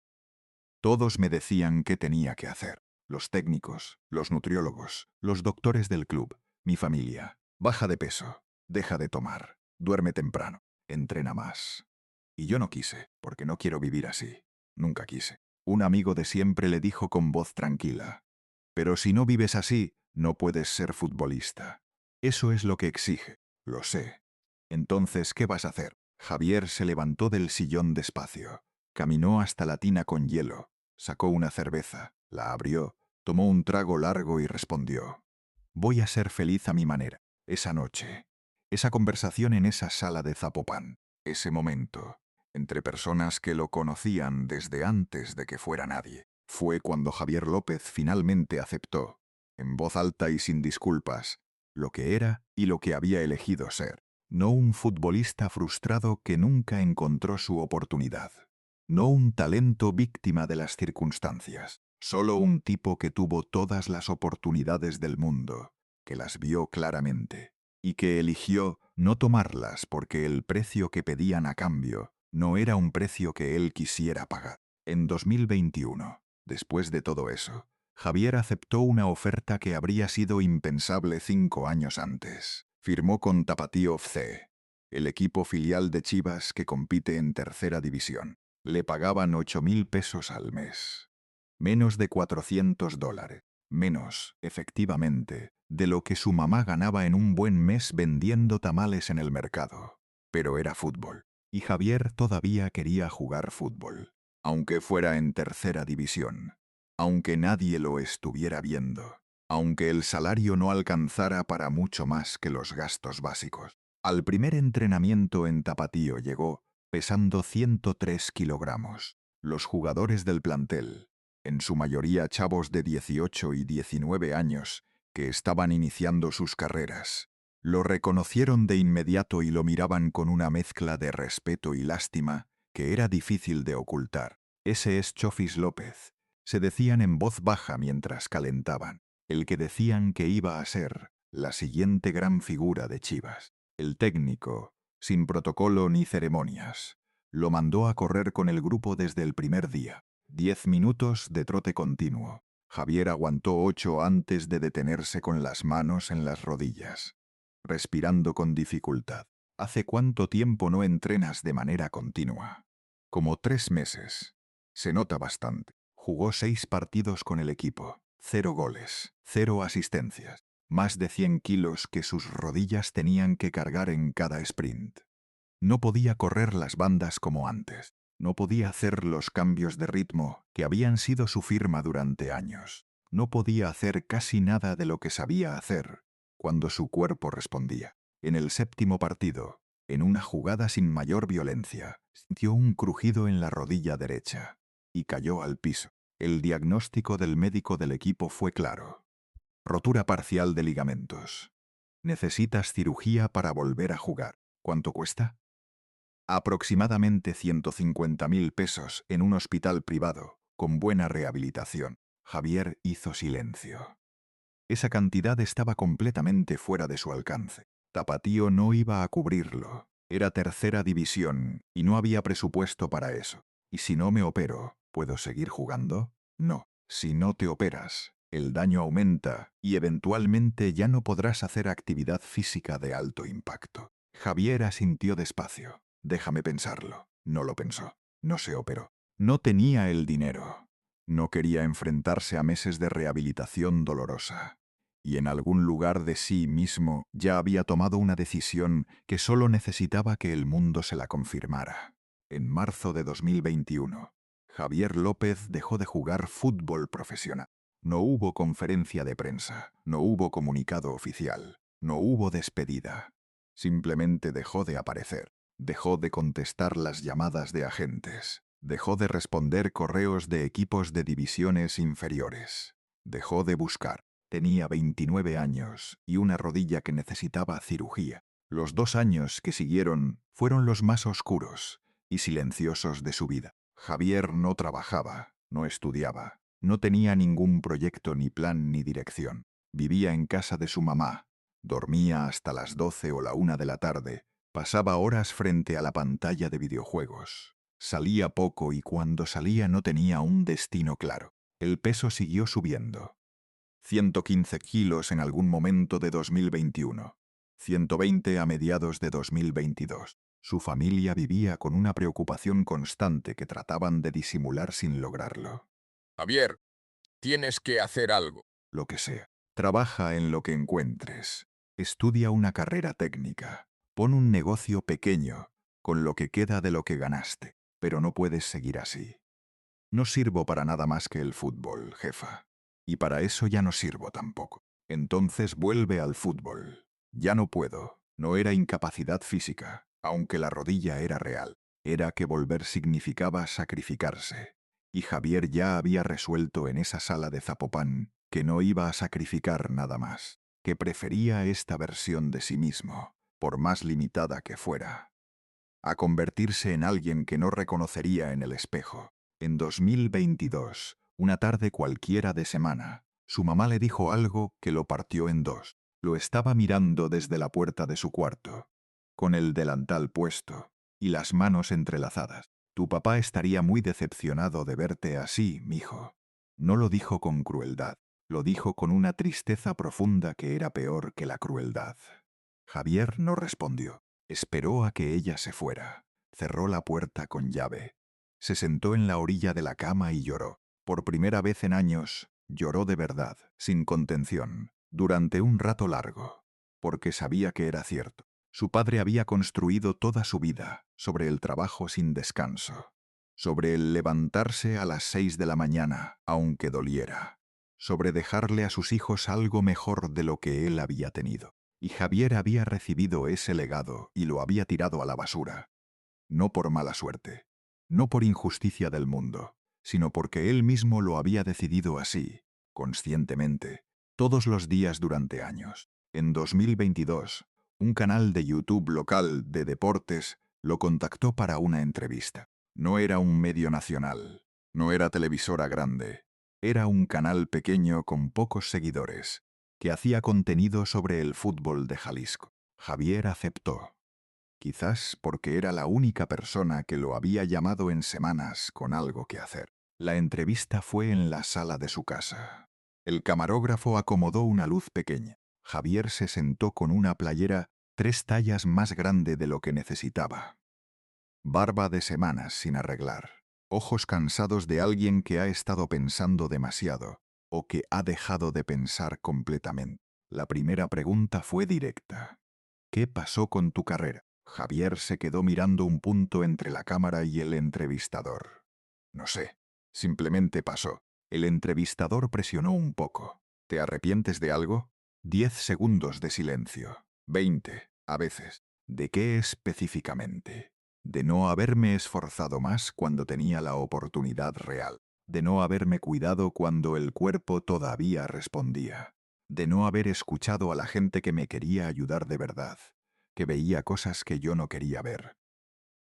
Todos me decían qué tenía que hacer. Los técnicos, los nutriólogos, los doctores del club, mi familia. Baja de peso, deja de tomar, duerme temprano, entrena más. Y yo no quise, porque no quiero vivir así. Nunca quise. Un amigo de siempre le dijo con voz tranquila: «Pero si no vives así, no puedes ser futbolista. Eso es lo que exige, lo sé». Entonces, ¿qué vas a hacer? Javier se levantó del sillón despacio, caminó hasta la tina con hielo, sacó una cerveza, la abrió, tomó un trago largo y respondió: «Voy a ser feliz a mi manera». Esa noche, esa conversación en esa sala de Zapopan, ese momento, entre personas que lo conocían desde antes de que fuera nadie, fue cuando Javier López finalmente aceptó, en voz alta y sin disculpas, lo que era y lo que había elegido ser. No un futbolista frustrado que nunca encontró su oportunidad. No un talento víctima de las circunstancias. Solo un tipo que tuvo todas las oportunidades del mundo, que las vio claramente, y que eligió no tomarlas porque el precio que pedían a cambio no era un precio que él quisiera pagar. En 2021, después de todo eso, Javier aceptó una oferta que habría sido impensable 5 años antes. Firmó con Tapatío FC, el equipo filial de Chivas que compite en tercera división. Le pagaban 8,000 pesos al mes. Menos de $400. Menos, efectivamente, de lo que su mamá ganaba en un buen mes vendiendo tamales en el mercado. Pero era fútbol. Y Javier todavía quería jugar fútbol, aunque fuera en tercera división, aunque nadie lo estuviera viendo, aunque el salario no alcanzara para mucho más que los gastos básicos. Al primer entrenamiento en Tapatío llegó pesando 103 kilogramos. Los jugadores del plantel, en su mayoría chavos de 18 y 19 años, que estaban iniciando sus carreras, lo reconocieron de inmediato y lo miraban con una mezcla de respeto y lástima que era difícil de ocultar. «Ese es Chofis López», se decían en voz baja mientras calentaban, el que decían que iba a ser la siguiente gran figura de Chivas. El técnico, sin protocolo ni ceremonias, lo mandó a correr con el grupo desde el primer día. 10 minutos de trote continuo. Javier aguantó 8 antes de detenerse con las manos en las rodillas, respirando con dificultad. «¿Hace cuánto tiempo no entrenas de manera continua?» «Como 3 meses. Se nota bastante». Jugó 6 partidos con el equipo, 0 goles, 0 asistencias, más de 100 kilos que sus rodillas tenían que cargar en cada sprint. No podía correr las bandas como antes. No podía hacer los cambios de ritmo que habían sido su firma durante años. No podía hacer casi nada de lo que sabía hacer cuando su cuerpo respondía. En el séptimo partido, en una jugada sin mayor violencia, sintió un crujido en la rodilla derecha y cayó al piso. El diagnóstico del médico del equipo fue claro: rotura parcial de ligamentos. Necesitas cirugía para volver a jugar. ¿Cuánto cuesta? Aproximadamente 150.000 pesos en un hospital privado, con buena rehabilitación. Javier hizo silencio. Esa cantidad estaba completamente fuera de su alcance. Tapatío no iba a cubrirlo. Era tercera división y no había presupuesto para eso. ¿Y si no me opero, puedo seguir jugando? No. Si no te operas, el daño aumenta y eventualmente ya no podrás hacer actividad física de alto impacto. Javier asintió despacio. Déjame pensarlo. No lo pensó. No se operó. No tenía el dinero. No quería enfrentarse a meses de rehabilitación dolorosa. Y en algún lugar de sí mismo ya había tomado una decisión que solo necesitaba que el mundo se la confirmara. En marzo de 2021, Javier López dejó de jugar fútbol profesional. No hubo conferencia de prensa, no hubo comunicado oficial, no hubo despedida. Simplemente dejó de aparecer, dejó de contestar las llamadas de agentes, dejó de responder correos de equipos de divisiones inferiores, dejó de buscar. Tenía 29 años y una rodilla que necesitaba cirugía. Los 2 años que siguieron fueron los más oscuros y silenciosos de su vida. Javier no trabajaba, no estudiaba, no tenía ningún proyecto, ni plan, ni dirección. Vivía en casa de su mamá, dormía hasta las 12 o la 1 de la tarde, pasaba horas frente a la pantalla de videojuegos. Salía poco y cuando salía no tenía un destino claro. El peso siguió subiendo. 115 kilos en algún momento de 2021, 120 a mediados de 2022. Su familia vivía con una preocupación constante que trataban de disimular sin lograrlo. Javier, tienes que hacer algo. Lo que sea. Trabaja en lo que encuentres. Estudia una carrera técnica. Pon un negocio pequeño, con lo que queda de lo que ganaste. Pero no puedes seguir así. No sirvo para nada más que el fútbol, jefa. Y para eso ya no sirvo tampoco. Entonces vuelve al fútbol. Ya no puedo. No era incapacidad física, aunque la rodilla era real. Era que volver significaba sacrificarse. Y Javier ya había resuelto en esa sala de Zapopan que no iba a sacrificar nada más, que prefería esta versión de sí mismo, por más limitada que fuera, a convertirse en alguien que no reconocería en el espejo. En 2022, una tarde cualquiera de semana, su mamá le dijo algo que lo partió en dos. Lo estaba mirando desde la puerta de su cuarto, con el delantal puesto y las manos entrelazadas. Tu papá estaría muy decepcionado de verte así, mijo. No lo dijo con crueldad, lo dijo con una tristeza profunda que era peor que la crueldad. Javier no respondió. Esperó a que ella se fuera. Cerró la puerta con llave. Se sentó en la orilla de la cama y lloró. Por primera vez en años, lloró de verdad, sin contención, durante un rato largo, porque sabía que era cierto. Su padre había construido toda su vida sobre el trabajo sin descanso, sobre el levantarse a las 6 de la mañana, aunque doliera, sobre dejarle a sus hijos algo mejor de lo que él había tenido. Y Javier había recibido ese legado y lo había tirado a la basura. No por mala suerte, no por injusticia del mundo, sino porque él mismo lo había decidido así, conscientemente, todos los días durante años. En 2022, un canal de YouTube local de deportes lo contactó para una entrevista. No era un medio nacional, no era televisora grande, era un canal pequeño con pocos seguidores, que hacía contenido sobre el fútbol de Jalisco. Javier aceptó, quizás porque era la única persona que lo había llamado en semanas con algo que hacer. La entrevista fue en la sala de su casa. El camarógrafo acomodó una luz pequeña. Javier se sentó con una playera 3 tallas más grande de lo que necesitaba. Barba de semanas sin arreglar. Ojos cansados de alguien que ha estado pensando demasiado o que ha dejado de pensar completamente. La primera pregunta fue directa. ¿Qué pasó con tu carrera? Javier se quedó mirando un punto entre la cámara y el entrevistador. No sé, simplemente pasó. El entrevistador presionó un poco. ¿Te arrepientes de algo? 10 segundos de silencio. 20, a veces. ¿De qué específicamente? De no haberme esforzado más cuando tenía la oportunidad real. De no haberme cuidado cuando el cuerpo todavía respondía. De no haber escuchado a la gente que me quería ayudar de verdad, que veía cosas que yo no quería ver.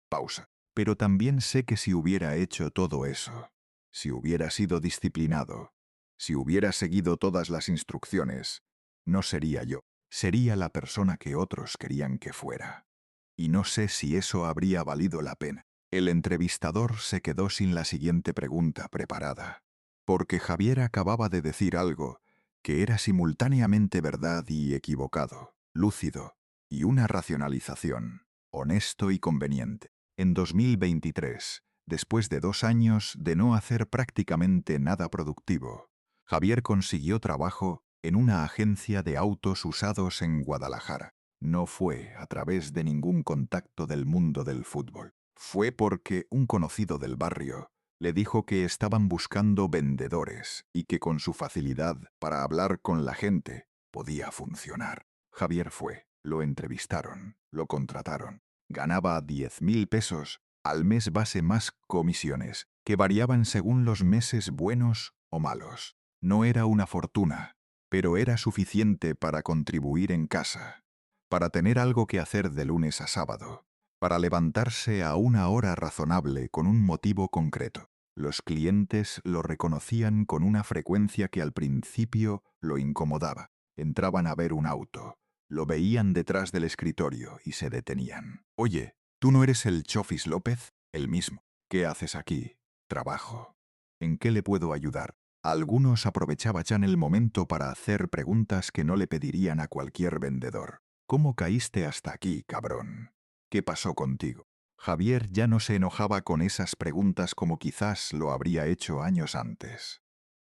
Pausa. Pero también sé que si hubiera hecho todo eso, si hubiera sido disciplinado, si hubiera seguido todas las instrucciones, no sería yo, sería la persona que otros querían que fuera. Y no sé si eso habría valido la pena. El entrevistador se quedó sin la siguiente pregunta preparada, porque Javier acababa de decir algo que era simultáneamente verdad y equivocado, lúcido, y una racionalización, honesto y conveniente. En 2023, después de 2 años de no hacer prácticamente nada productivo, Javier consiguió trabajo en una agencia de autos usados en Guadalajara. No fue a través de ningún contacto del mundo del fútbol. Fue porque un conocido del barrio le dijo que estaban buscando vendedores y que con su facilidad para hablar con la gente podía funcionar. Javier fue, lo entrevistaron, lo contrataron. Ganaba 10.000 pesos al mes base más comisiones, que variaban según los meses buenos o malos. No era una fortuna, pero era suficiente para contribuir en casa, para tener algo que hacer de lunes a sábado, para levantarse a una hora razonable con un motivo concreto. Los clientes lo reconocían con una frecuencia que al principio lo incomodaba. Entraban a ver un auto, lo veían detrás del escritorio y se detenían. Oye, ¿tú no eres el Chofis López? El mismo. ¿Qué haces aquí? Trabajo. ¿En qué le puedo ayudar? Algunos aprovechaban ya el momento para hacer preguntas que no le pedirían a cualquier vendedor. ¿Cómo caíste hasta aquí, cabrón? ¿Qué pasó contigo? Javier ya no se enojaba con esas preguntas como quizás lo habría hecho años antes.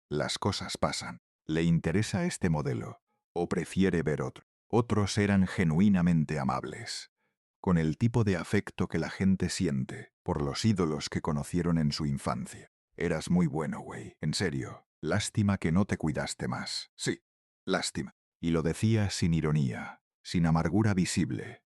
Las cosas pasan. ¿Le interesa este modelo? ¿O prefiere ver otro? Otros eran genuinamente amables, con el tipo de afecto que la gente siente por los ídolos que conocieron en su infancia. Eras muy bueno, güey. En serio. Lástima que no te cuidaste más. Sí, lástima. Y lo decía sin ironía, sin amargura visible,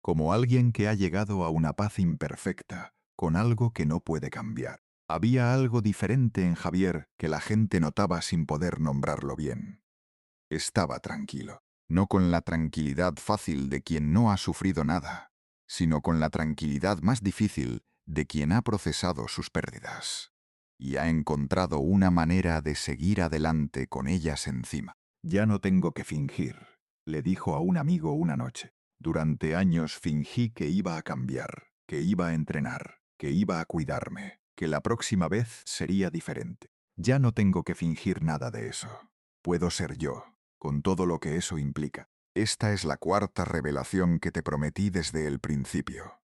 como alguien que ha llegado a una paz imperfecta, con algo que no puede cambiar. Había algo diferente en Javier que la gente notaba sin poder nombrarlo bien. Estaba tranquilo, no con la tranquilidad fácil de quien no ha sufrido nada, sino con la tranquilidad más difícil de quien ha procesado sus pérdidas y ha encontrado una manera de seguir adelante con ellas encima. Ya no tengo que fingir, le dijo a un amigo una noche. Durante años fingí que iba a cambiar, que iba a entrenar, que iba a cuidarme, que la próxima vez sería diferente. Ya no tengo que fingir nada de eso. Puedo ser yo, con todo lo que eso implica. Esta es la cuarta revelación que te prometí desde el principio.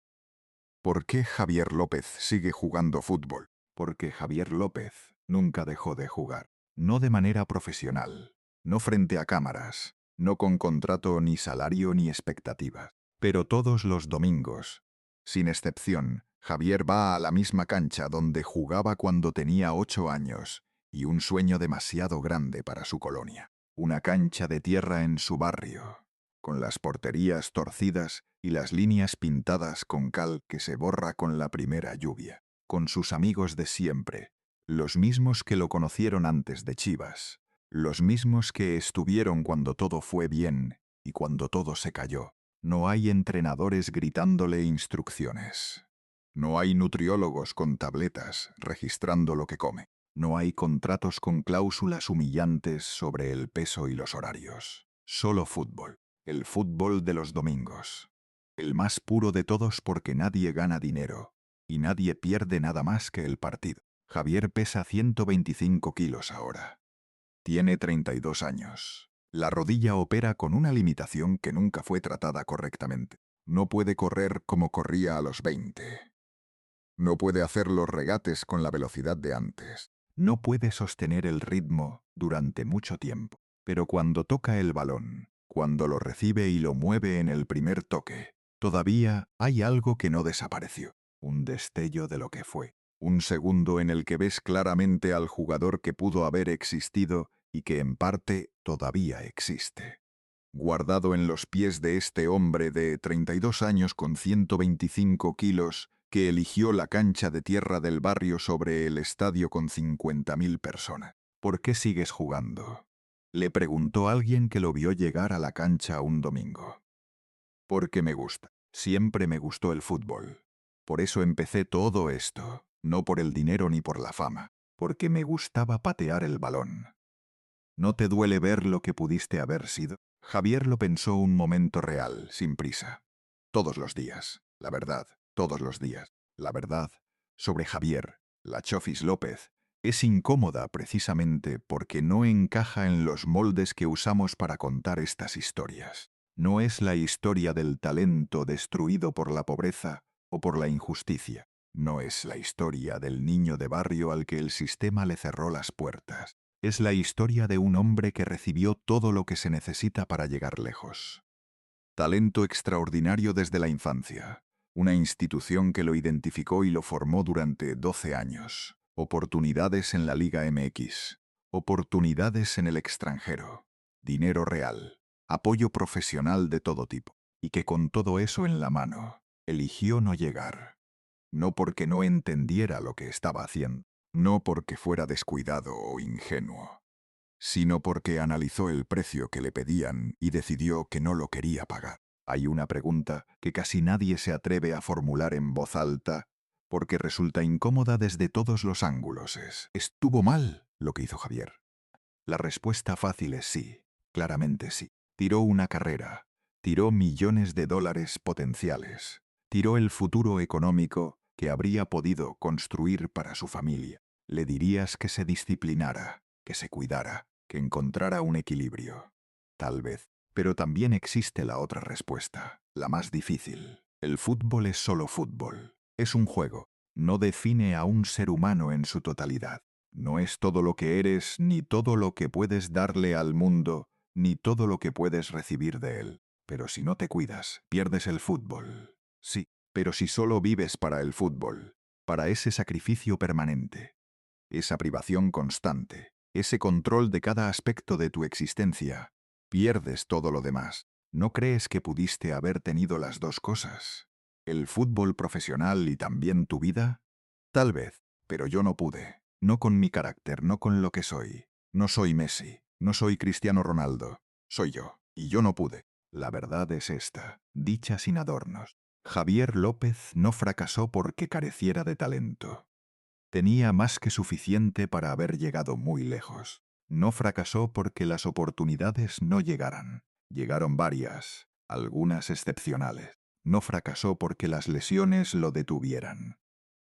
¿Por qué Javier López sigue jugando fútbol? Porque Javier López nunca dejó de jugar. No de manera profesional, no frente a cámaras, no con contrato ni salario ni expectativas. Pero todos los domingos, sin excepción, Javier va a la misma cancha donde jugaba cuando tenía 8 años y un sueño demasiado grande para su colonia. Una cancha de tierra en su barrio, con las porterías torcidas y las líneas pintadas con cal que se borra con la primera lluvia, con sus amigos de siempre, los mismos que lo conocieron antes de Chivas, los mismos que estuvieron cuando todo fue bien y cuando todo se cayó. No hay entrenadores gritándole instrucciones. No hay nutriólogos con tabletas registrando lo que come. No hay contratos con cláusulas humillantes sobre el peso y los horarios. Solo fútbol. El fútbol de los domingos. El más puro de todos porque nadie gana dinero y nadie pierde nada más que el partido. Javier pesa 125 kilos ahora. Tiene 32 años. La rodilla opera con una limitación que nunca fue tratada correctamente. No puede correr como corría a los 20. No puede hacer los regates con la velocidad de antes. No puede sostener el ritmo durante mucho tiempo. Pero cuando toca el balón, cuando lo recibe y lo mueve en el primer toque, todavía hay algo que no desapareció. Un destello de lo que fue. Un segundo en el que ves claramente al jugador que pudo haber existido y que en parte todavía existe. Guardado en los pies de este hombre de 32 años con 125 kilos, que eligió la cancha de tierra del barrio sobre el estadio con 50.000 personas. ¿Por qué sigues jugando?, le preguntó alguien que lo vio llegar a la cancha un domingo. Porque me gusta. Siempre me gustó el fútbol. Por eso empecé todo esto, no por el dinero ni por la fama, porque me gustaba patear el balón. ¿No te duele ver lo que pudiste haber sido? Javier lo pensó un momento real, sin prisa. Todos los días, la verdad, todos los días, la verdad, sobre Javier, la Chofis López, es incómoda precisamente porque no encaja en los moldes que usamos para contar estas historias. No es la historia del talento destruido por la pobreza o por la injusticia. No es la historia del niño de barrio al que el sistema le cerró las puertas. Es la historia de un hombre que recibió todo lo que se necesita para llegar lejos. Talento extraordinario desde la infancia. Una institución que lo identificó y lo formó durante 12 años. Oportunidades en la Liga MX. Oportunidades en el extranjero. Dinero real. Apoyo profesional de todo tipo. Y que con todo eso en la mano, eligió no llegar. No porque no entendiera lo que estaba haciendo. No porque fuera descuidado o ingenuo, sino porque analizó el precio que le pedían y decidió que no lo quería pagar. Hay una pregunta que casi nadie se atreve a formular en voz alta porque resulta incómoda desde todos los ángulos. ¿Estuvo mal lo que hizo Javier? La respuesta fácil es sí, claramente sí. Tiró una carrera, tiró millones de dólares potenciales, tiró el futuro económico que habría podido construir para su familia. Le dirías que se disciplinara, que se cuidara, que encontrara un equilibrio. Tal vez. Pero también existe la otra respuesta, la más difícil. El fútbol es solo fútbol. Es un juego. No define a un ser humano en su totalidad. No es todo lo que eres, ni todo lo que puedes darle al mundo, ni todo lo que puedes recibir de él. Pero si no te cuidas, pierdes el fútbol. Sí, pero si solo vives para el fútbol, para ese sacrificio permanente, esa privación constante, ese control de cada aspecto de tu existencia, pierdes todo lo demás. ¿No crees que pudiste haber tenido las dos cosas? ¿El fútbol profesional y también tu vida? Tal vez, pero yo no pude. No con mi carácter, no con lo que soy. No soy Messi, no soy Cristiano Ronaldo. Soy yo, y yo no pude. La verdad es esta, dicha sin adornos. Javier López no fracasó porque careciera de talento. Tenía más que suficiente para haber llegado muy lejos. No fracasó porque las oportunidades no llegaran. Llegaron varias, algunas excepcionales. No fracasó porque las lesiones lo detuvieran.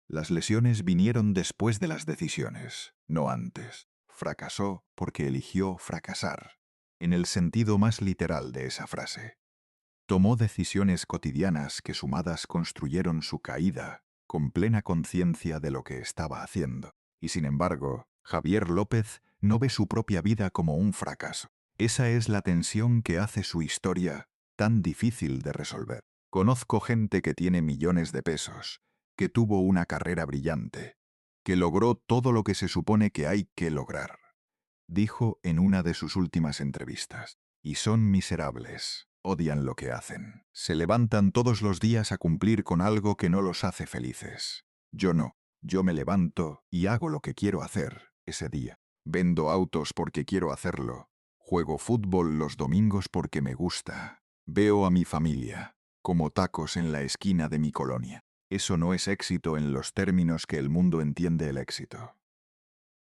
Las lesiones vinieron después de las decisiones, no antes. Fracasó porque eligió fracasar, en el sentido más literal de esa frase. Tomó decisiones cotidianas que sumadas construyeron su caída, con plena conciencia de lo que estaba haciendo. Y sin embargo, Javier López no ve su propia vida como un fracaso. Esa es la tensión que hace su historia tan difícil de resolver. Conozco gente que tiene millones de pesos, que tuvo una carrera brillante, que logró todo lo que se supone que hay que lograr, dijo en una de sus últimas entrevistas. Y son miserables, odian lo que hacen. Se levantan todos los días a cumplir con algo que no los hace felices. Yo no, yo me levanto y hago lo que quiero hacer ese día. Vendo autos porque quiero hacerlo. Juego fútbol los domingos porque me gusta. Veo a mi familia, como tacos en la esquina de mi colonia. Eso no es éxito en los términos que el mundo entiende el éxito.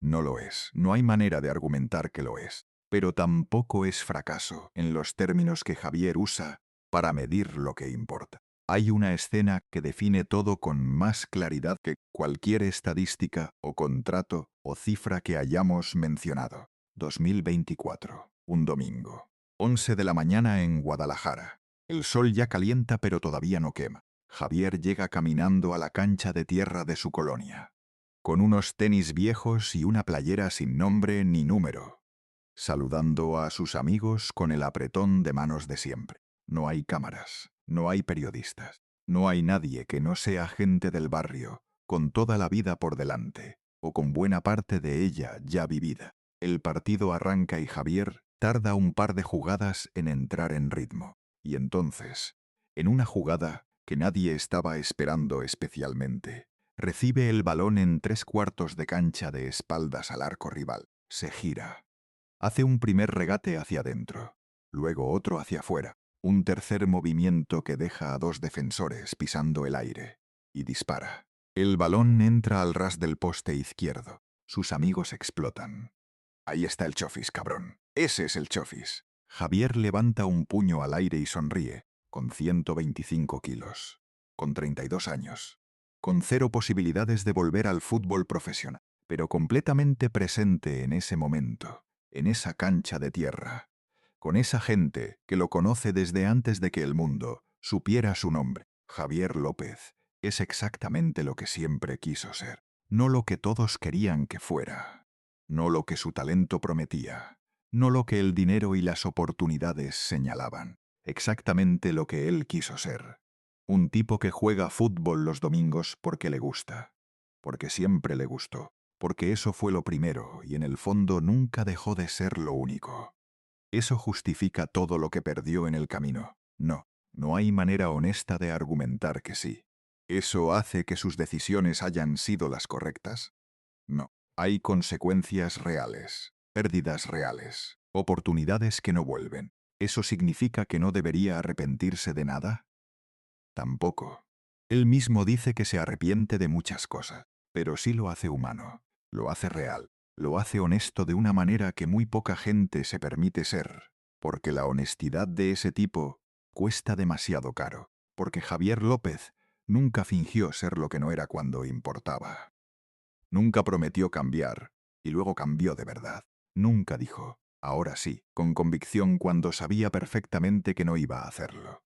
No lo es, no hay manera de argumentar que lo es, pero tampoco es fracaso en los términos que Javier usa para medir lo que importa. Hay una escena que define todo con más claridad que cualquier estadística o contrato o cifra que hayamos mencionado. 2024, un domingo. 11 de la mañana en Guadalajara. El sol ya calienta pero todavía no quema. Javier llega caminando a la cancha de tierra de su colonia, con unos tenis viejos y una playera sin nombre ni número, saludando a sus amigos con el apretón de manos de siempre. No hay cámaras, no hay periodistas, no hay nadie que no sea gente del barrio con toda la vida por delante, o con buena parte de ella ya vivida. El partido arranca y Javier tarda un par de jugadas en entrar en ritmo. Y entonces, en una jugada que nadie estaba esperando especialmente, recibe el balón en 3/4 de cancha de espaldas al arco rival. Se gira. Hace un primer regate hacia adentro, luego otro hacia afuera, un tercer movimiento que deja a 2 defensores pisando el aire, y dispara. El balón entra al ras del poste izquierdo. Sus amigos explotan. Ahí está el Chofis, cabrón. Ese es el Chofis. Javier levanta un puño al aire y sonríe, con 125 kilos, con 32 años, con 0 posibilidades de volver al fútbol profesional, pero completamente presente en ese momento, en esa cancha de tierra, con esa gente que lo conoce desde antes de que el mundo supiera su nombre. Javier López es exactamente lo que siempre quiso ser, no lo que todos querían que fuera, no lo que su talento prometía, no lo que el dinero y las oportunidades señalaban, exactamente lo que él quiso ser. Un tipo que juega fútbol los domingos porque le gusta, porque siempre le gustó, porque eso fue lo primero y en el fondo nunca dejó de ser lo único. ¿Eso justifica todo lo que perdió en el camino? No, no hay manera honesta de argumentar que sí. ¿Eso hace que sus decisiones hayan sido las correctas? No. Hay consecuencias reales, pérdidas reales, oportunidades que no vuelven. ¿Eso significa que no debería arrepentirse de nada? Tampoco. Él mismo dice que se arrepiente de muchas cosas, pero sí lo hace humano, lo hace real, lo hace honesto de una manera que muy poca gente se permite ser, porque la honestidad de ese tipo cuesta demasiado caro, porque Javier López nunca fingió ser lo que no era cuando importaba. Nunca prometió cambiar, y luego cambió de verdad. Nunca dijo, ahora sí, con convicción cuando sabía perfectamente que no iba a hacerlo.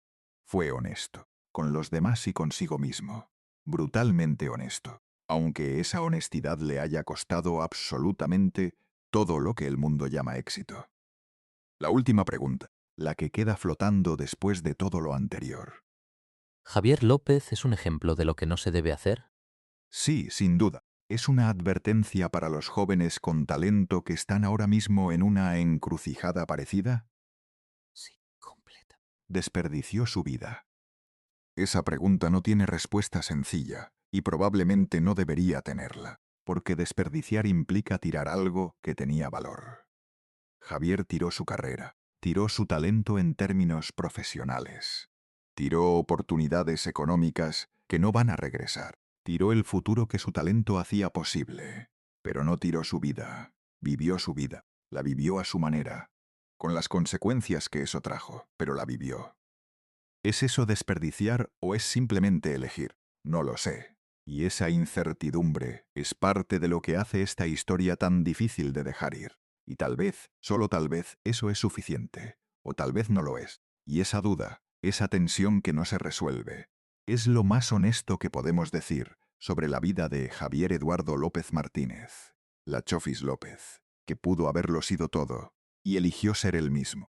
Fue honesto, con los demás y consigo mismo. Brutalmente honesto, aunque esa honestidad le haya costado absolutamente todo lo que el mundo llama éxito. La última pregunta, la que queda flotando después de todo lo anterior. ¿Javier López es un ejemplo de lo que no se debe hacer? Sí, sin duda. Es una advertencia para los jóvenes con talento que están ahora mismo en una encrucijada parecida. Sí, completa. Desperdició su vida. Esa pregunta no tiene respuesta sencilla, y probablemente no debería tenerla, porque desperdiciar implica tirar algo que tenía valor. Javier tiró su carrera, tiró su talento en términos profesionales, tiró oportunidades económicas que no van a regresar, tiró el futuro que su talento hacía posible, pero no tiró su vida, vivió su vida, la vivió a su manera, con las consecuencias que eso trajo, pero la vivió. ¿Es eso desperdiciar o es simplemente elegir? No lo sé. Y esa incertidumbre es parte de lo que hace esta historia tan difícil de dejar ir. Y tal vez, solo tal vez, eso es suficiente. O tal vez no lo es. Y esa duda, esa tensión que no se resuelve, es lo más honesto que podemos decir sobre la vida de Javier Eduardo López Martínez, la Chofis López, que pudo haberlo sido todo, y eligió ser él mismo.